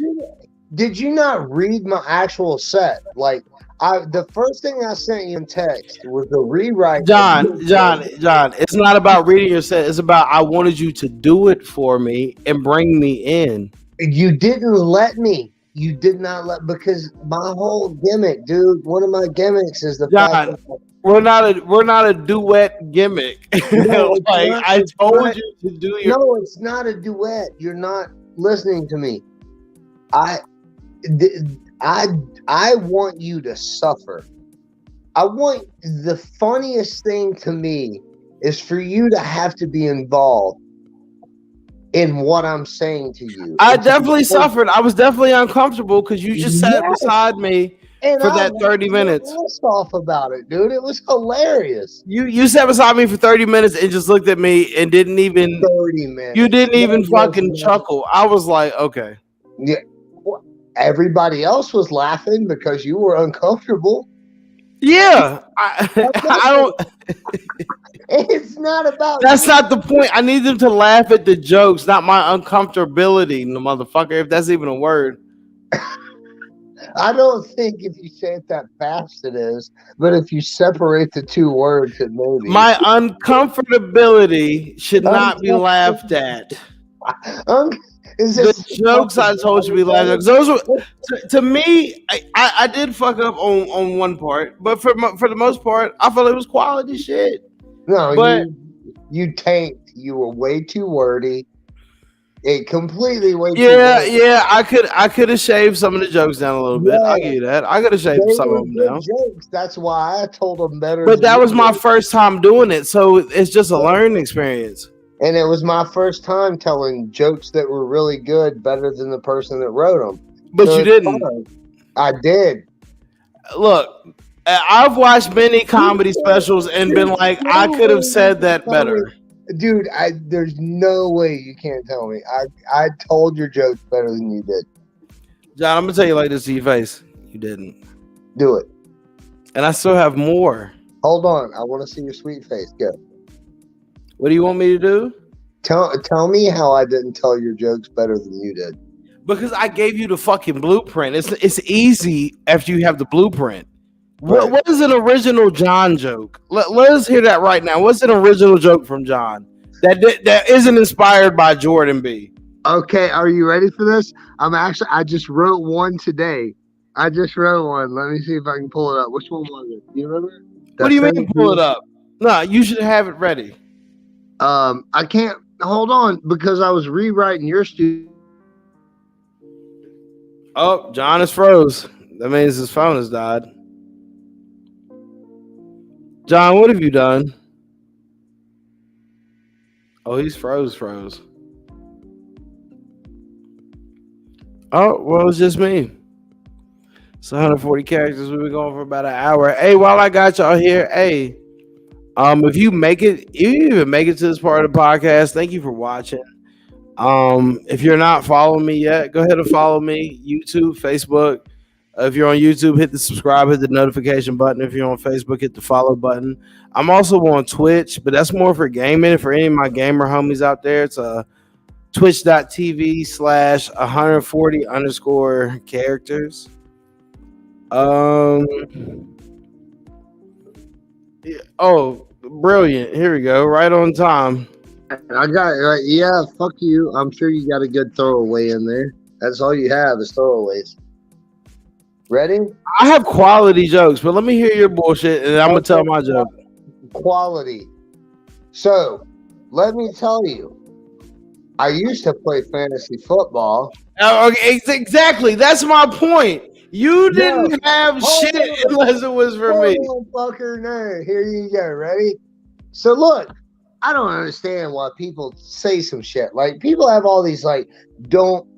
Did you not read my actual set? Like, the first thing I sent you in text was the rewrite. John, it's not about reading your set. It's about I wanted you to do it for me and bring me in. You didn't let me. You did not let, because my whole gimmick, dude. One of my gimmicks is the John, fact that we're not a duet gimmick. No, like I told you to do your. No, it's not a duet. You're not listening to me. I want you to suffer. I want the funniest thing to me is for you to have to be involved in what I'm saying to you. I definitely suffered. I was definitely uncomfortable because you just sat beside me for that 30 minutes. Off about it, dude. It was hilarious. You sat beside me for 30 minutes and just looked at me and didn't even 30 minutes. You didn't even fucking chuckle. I was like, okay. Yeah. Everybody else was laughing because you were uncomfortable. Yeah, I don't. It's not about. That's not the point. I need them to laugh at the jokes, not my uncomfortability, motherfucker. If that's even a word. I don't think if you say it that fast it is, but if you separate the two words, it may be. My uncomfortability should not be laughed at. Is The this jokes I told you to be laughing. Those were to me. I did fuck up on one part, but for the most part, I felt it was quality shit. No, But you tanked. You were way too wordy. It completely way too wordy. yeah, I could have shaved some of the jokes down a little bit. I'll Yeah, give you that. I could have they shaved some were of them good down. jokes. That's why I told them better But than that you was my did. first time doing it, so it's just a learning experience. And it was my first time telling jokes that were really good, better than the person that wrote them. But So you it's didn't. fine. I did. Look, I've watched many comedy specials and been like, I could have said that better. Dude, there's no way you can't tell me. I told your jokes better than you did. John, I'm gonna tell you like this to your face. You didn't. Do it. And I still have more. Hold on. I want to see your sweet face. Go. What do you want me to do? Tell me how I didn't tell your jokes better than you did. Because I gave you the fucking blueprint. It's easy after you have the blueprint. Right. What is an original John joke? Let us hear that right now. What's an original joke from John that isn't inspired by Jordan B? Okay, are you ready for this? I just wrote one today. I just wrote one. Let me see if I can pull it up. Which one was it? Do you remember? What do you mean pull it up? No, you should have it ready. I can't hold on because I was rewriting your studio. Oh, John is froze. That means his phone has died. John, what have you done? Oh, he's froze. Oh, well, it's just me. It's 140 characters. We've been going for about an hour. Hey, while I got y'all here, hey, if you even make it to this part of the podcast, thank you for watching. If you're not following me yet, go ahead and follow me. YouTube, Facebook. If you're on YouTube, hit the subscribe, hit the notification button. If you're on Facebook, hit the follow button. I'm also on Twitch, but that's more for gaming. For any of my gamer homies out there, it's twitch.tv/140_characters. Oh, brilliant. Here we go. Right on time. I got right. Yeah, fuck you. I'm sure you got a good throwaway in there. That's all you have is throwaways. Ready? I have quality jokes, but let me hear your bullshit, and I'm gonna tell my joke. Quality. So, let me tell you, I used to play fantasy football. Okay, exactly. That's my point. You didn't have shit unless it was for me. Fucker, no. Here you go. Ready? So look, I don't understand why people say some shit. Like people have all these like, don't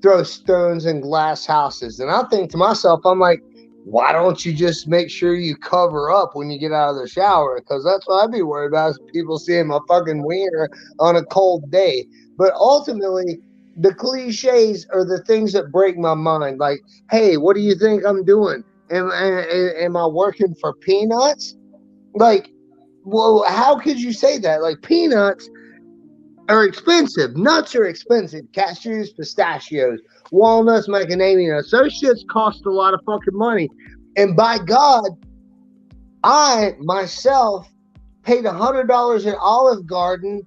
throw stones in glass houses, and I think to myself, I'm like, why don't you just make sure you cover up when you get out of the shower? Because that's what I'd be worried about is people seeing my fucking wiener on a cold day. But ultimately, the cliches are the things that break my mind. Like, hey, what do you think I'm doing? Am I working for peanuts? Like, well, how could you say that? Like, peanuts are expensive. Nuts are expensive. Cashews, pistachios, walnuts, macadamia nuts. Those shits cost a lot of fucking money. And by God, I myself paid $100 at Olive Garden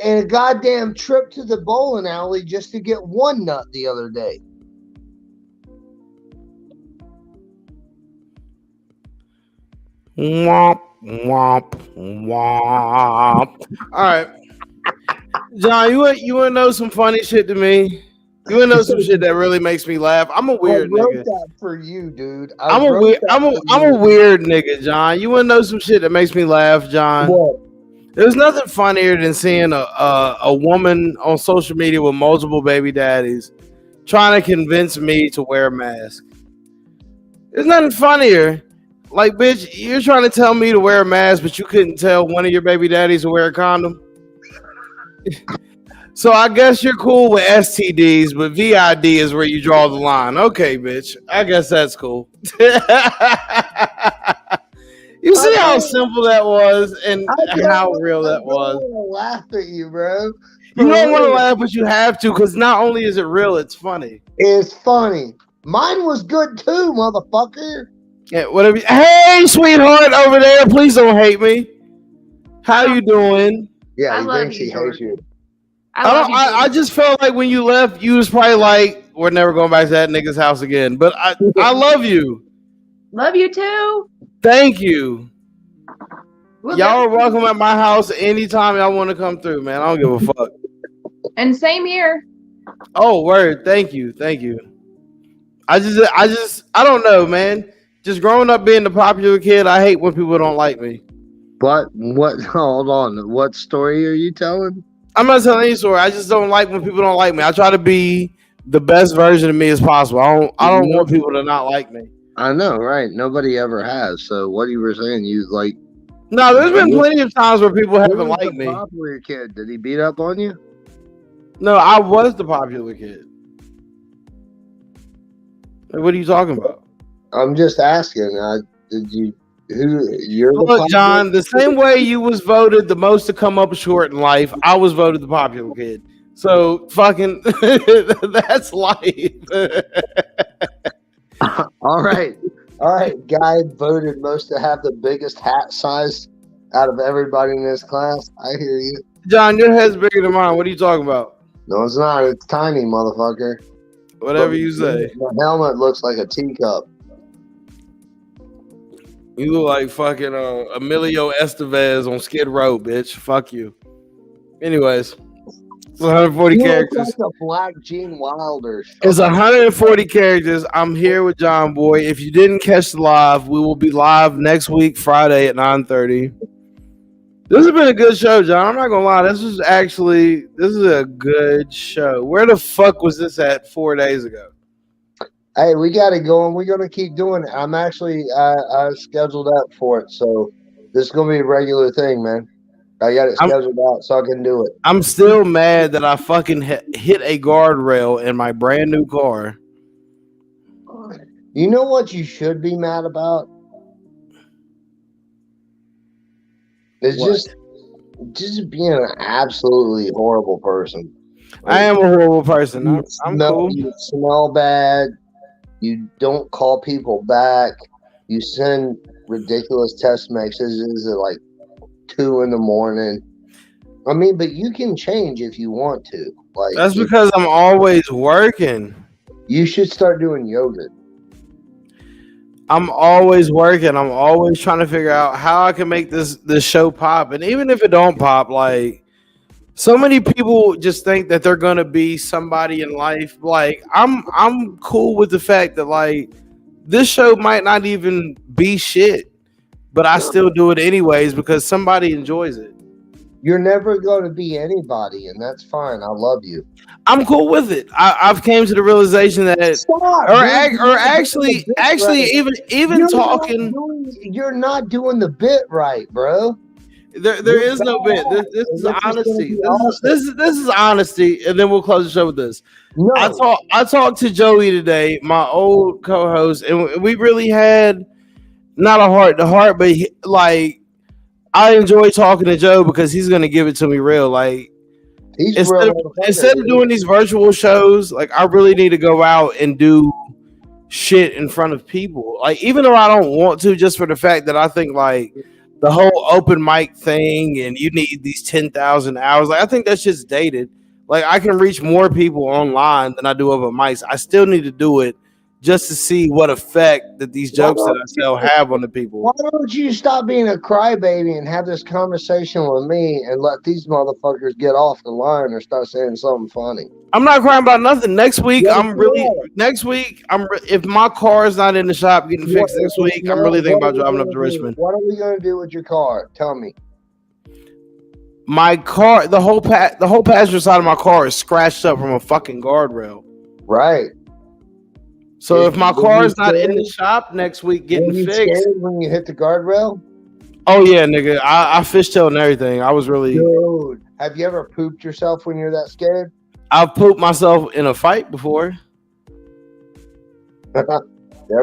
and a goddamn trip to the bowling alley just to get one nut the other day. Womp, womp, womp. All right. John, you want to know some funny shit to me? You want to know some shit that really makes me laugh? I'm a weird I wrote nigga. that for you, dude. I'm a weird nigga, John. You want to know some shit that makes me laugh, John? What? There's nothing funnier than seeing a woman on social media with multiple baby daddies trying to convince me to wear a mask. There's nothing funnier. Like, bitch, you're trying to tell me to wear a mask, but you couldn't tell one of your baby daddies to wear a condom? So I guess you're cool with STDs, but VID is where you draw the line. Okay, bitch. I guess that's cool. You see how simple that was and how real that was. I don't want to laugh at you, bro. You don't want to laugh, but you have to, because not only is it real, it's funny. It's funny. Mine was good too, motherfucker. Yeah, whatever. Hey, sweetheart over there, please don't hate me. How you doing? Yeah, he thinks he hates you. I love you. I just felt like when you left, you was probably like, "We're never going back to that nigga's house again." But I love you. Love you too. Thank you. We'll Y'all are definitely- welcome at my house anytime y'all want to come through, man. I don't give a fuck. And same here. Oh, word. Thank you. I don't know, man. Just growing up being the popular kid, I hate when people don't like me. But what? Hold on. What story are you telling? I'm not telling any story. I just don't like when people don't like me. I try to be the best version of me as possible. I don't want people to not like me. I know, right? Nobody ever has. So what you were saying, you like? No, there's been plenty of times where people Who haven't was liked the me. popular kid? Did he beat up on you? No, I was the popular kid. What are you talking about? I'm just asking. Did you? Who? You're the Look, popular John, the same way you was voted the most to come up short in life, I was voted the popular kid. So fucking that's life. All right. Guy voted most to have the biggest hat size out of everybody in this class. I hear you. John, your head's bigger than mine. What are you talking about? No, it's not. It's tiny, motherfucker. Whatever you say. The helmet looks like a teacup. You look like fucking Emilio Estevez on Skid Row, bitch. Fuck you. Anyways, it's 140 You characters. look like a black Gene Wilder. It's 140 characters. I'm here with John Boy. If you didn't catch the live, we will be live next week, Friday at 9:30. This has been a good show, John. I'm not gonna lie. This is a good show. Where the fuck was this at 4 days ago? Hey, we got it going. We're gonna keep doing it. I'm actually I scheduled up for it, so this is gonna be a regular thing, man. I got it scheduled out so I can do it. I'm still mad that I fucking hit a guardrail in my brand new car. You know what you should be mad about? It's What? just being an absolutely horrible person. I am a horrible person. I'm cool. You smell bad. You don't call people back. You send ridiculous text messages at like 2 a.m. I mean, but you can change if you want to. Like That's because I'm always working. you should start doing yoga. I'm always working. I'm always trying to figure out how I can make this show pop. And even if it don't pop, like so many people just think that they're gonna be somebody in life. Like I'm cool with the fact that like this show might not even be shit, but I still do it anyways because somebody enjoys it. You're never going to be anybody, and that's fine. I love you. I'm cool with it. I've came to the realization that, Stop, actually, even you're talking. You're not doing the bit right, bro. There is no bit. This is honesty. This is honesty, and then we'll close the show with this. No. I talked to Joey today, my old co-host, and we really had not a heart to heart, but like I enjoy talking to Joe because he's gonna give it to me real. Like instead of doing these virtual shows, like I really need to go out and do shit in front of people. Like even though I don't want to, just for the fact that I think like the whole open mic thing and you need these 10,000 hours. Like I think that's just dated. Like I can reach more people online than I do over mics. I still need to do it just to see what effect that these jokes that I tell have on the people. Why don't you stop being a crybaby and have this conversation with me and let these motherfuckers get off the line or start saying something funny? I'm not crying about nothing. Next week, if my car is not in the shop getting fixed next week, I'm really thinking about driving up to Richmond. What are we going to do with your car? Tell me. My car, the whole passenger side of my car is scratched up from a fucking guardrail. Right. So if my car is not in the shop next week getting fixed, when you hit the guardrail? Oh yeah, nigga, I fishtailed and everything. I was really. Dude, have you ever pooped yourself when you're that scared? I've pooped myself in a fight before. There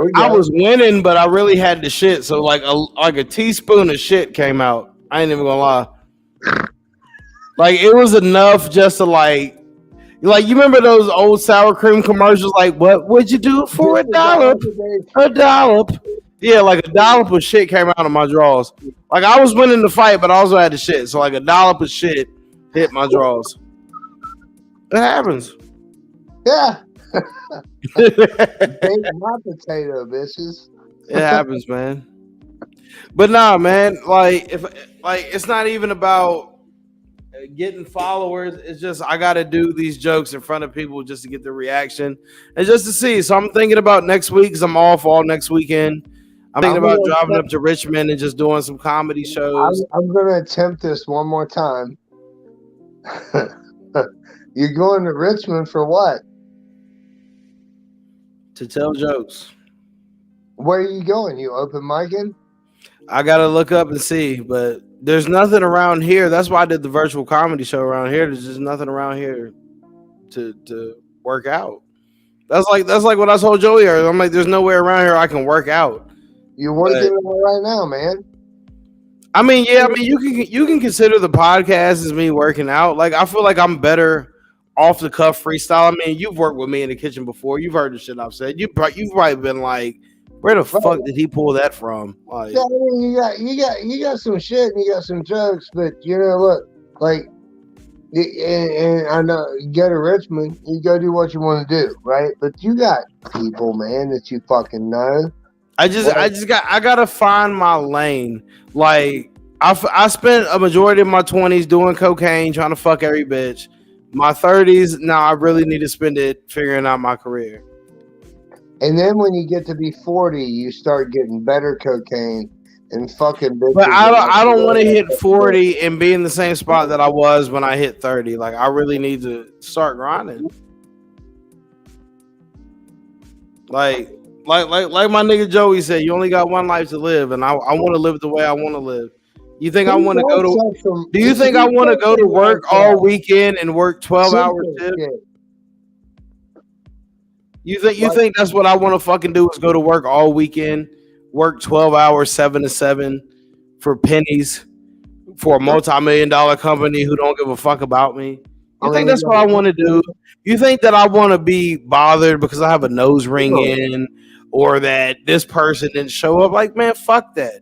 we go. I was winning, but I really had the shit. So like a teaspoon of shit came out. I ain't even gonna lie. Like it was enough just to like you remember those old sour cream commercials? Like, what would you do for a dollop? A dollop. Yeah, like a dollop of shit came out of my drawers. Like I was winning the fight, but I also had the shit. So like a dollop of shit hit my drawers. It happens. Yeah. Bake my potato, bitches. It happens, man. But nah, man. Like if it's not even about getting followers. It's just I got to do these jokes in front of people just to get the reaction and just to see. So I'm thinking about next week because I'm off all next weekend. I'm thinking about driving up to Richmond and just doing some comedy shows. I'm gonna attempt this one more time. You're going to Richmond for what? To tell jokes. Where are you going? You open micing? I gotta look up and see, but there's nothing around here. That's why I did the virtual comedy show around here. There's just nothing around here to work out. That's like what I told Joey earlier. I'm like, there's nowhere around here I can work out. You're working out right now, man. I mean, yeah. I mean, you can consider the podcast as me working out. Like, I feel like I'm better off the cuff freestyle. I mean, you've worked with me in the kitchen before. You've heard the shit I've said. You've probably been like, where the fuck did he pull that from? Like, yeah, I mean, you got some shit and you got some jokes, but you know, look, like, and I know you go to Richmond, you go do what you want to do, right? But you got people, man, that you fucking know. I gotta find my lane. Like, I spent a majority of my 20s doing cocaine, trying to fuck every bitch. My 30s, now I really need to spend it figuring out my career. And then when you get to be 40, you start getting better cocaine and fucking bitches. But I don't want to hit 40 and be in the same spot that I was when I hit 30. Like, I really need to start grinding. Like my nigga Joey said, you only got one life to live, and I want to live the way I want to live. You think I want to go to? Do you think I want to go to work all weekend and work 12 hours shift? You think that's what I want to fucking do is go to work all weekend, work 12 hours, 7 to 7 for pennies for a multi-million-dollar company who don't give a fuck about me? You think that's what I want to do? You think that I want to be bothered because I have a nose ring in or that this person didn't show up? Like, man, fuck that.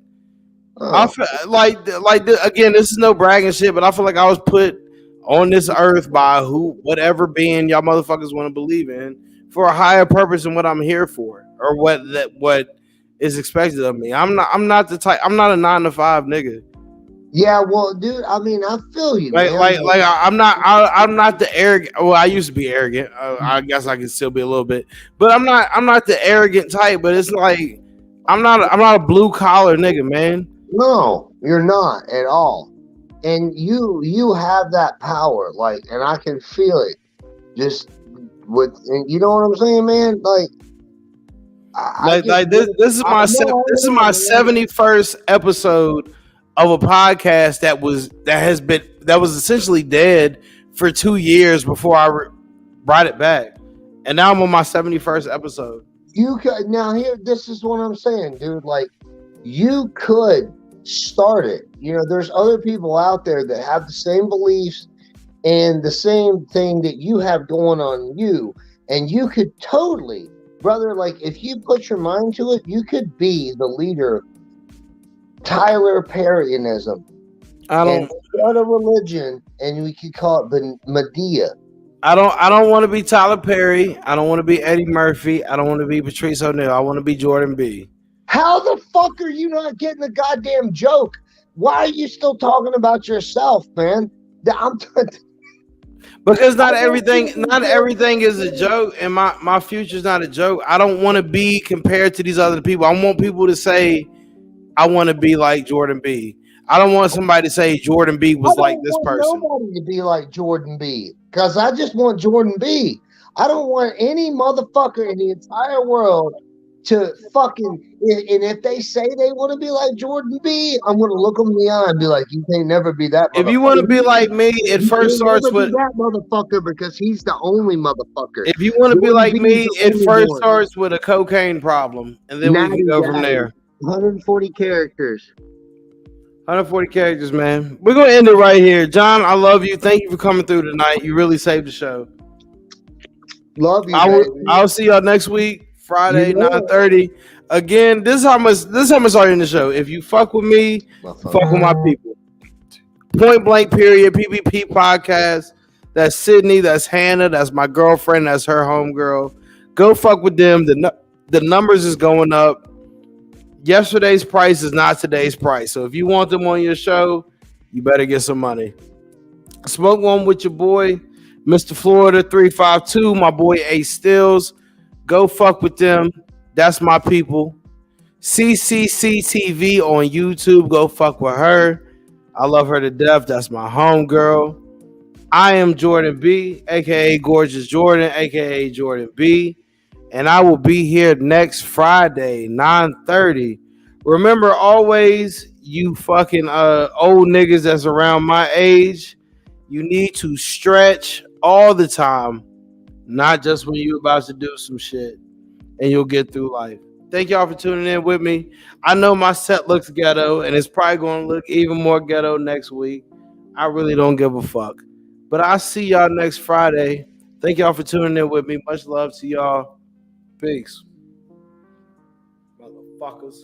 I feel like again, this is no bragging shit, but I feel like I was put on this earth by whatever being y'all motherfuckers want to believe in for a higher purpose than what I'm here for or what is expected of me. I'm not the type. I'm not a 9-to-5 nigga. Yeah, well, dude, I mean, I feel you. I'm not the arrogant. Well, I used to be arrogant. I guess I can still be a little bit, but I'm not the arrogant type. But it's like I'm not a blue collar nigga, man. No, you're not at all. And you have that power, like, and I can feel it. Just and you know what I'm saying, man? This is my 71st episode of a podcast that was essentially dead for 2 years before I brought it back, and now I'm on my 71st episode. This is what I'm saying, dude. Like, you could start it. You know, there's other people out there that have the same beliefs and the same thing that you have going on you, and you could totally, brother, like, if you put your mind to it, you could be the leader. Tyler Perryism. And start a religion, and we could call it Medea. I don't want to be Tyler Perry. I don't want to be Eddie Murphy. I don't want to be Patrice O'Neal. I want to be Jordan B. How the fuck are you not getting the goddamn joke? Why are you still talking about yourself, man? Because not everything is a joke, and my future's not a joke. I don't want to be compared to these other people. I want people to say, I want to be like Jordan B. I don't want somebody to say Jordan B was like this person. Nobody to be like Jordan B. Because I just want Jordan B. I don't want any motherfucker in the entire world to fucking. And if they say they want to be like Jordan B, I'm gonna look them in the eye and be like, "You can't never be that." If you want to be like me, it first starts with that motherfucker because he's the only motherfucker. If you want to be like me, it first starts with a cocaine problem, and then we can go from there. 140 characters. 140 characters, man. We're going to end it right here. John, I love you. Thank you for coming through tonight. You really saved the show. Love you, I'll see y'all next week, Friday, 9:30. Again, this is how much are in the show. If you fuck with me, fuck with my people. Point blank, period, PBP podcast. That's Sydney. That's Hannah. That's my girlfriend. That's her homegirl. Go fuck with them. The numbers is going up. Yesterday's price is not today's price. So if you want them on your show, you better get some money. Smoke one with your boy, Mr. Florida 352. My boy A Stills. Go fuck with them. That's my people. CCCTV on YouTube. Go fuck with her. I love her to death. That's my homegirl. I am Jordan B, aka Gorgeous Jordan, aka Jordan B. And I will be here next Friday, 9:30. Remember, always, you fucking old niggas that's around my age, you need to stretch all the time, not just when you're about to do some shit, and you'll get through life. Thank y'all for tuning in with me. I know my set looks ghetto, and it's probably going to look even more ghetto next week. I really don't give a fuck. But I'll see y'all next Friday. Thank y'all for tuning in with me. Much love to y'all. Peace. Motherfuckers.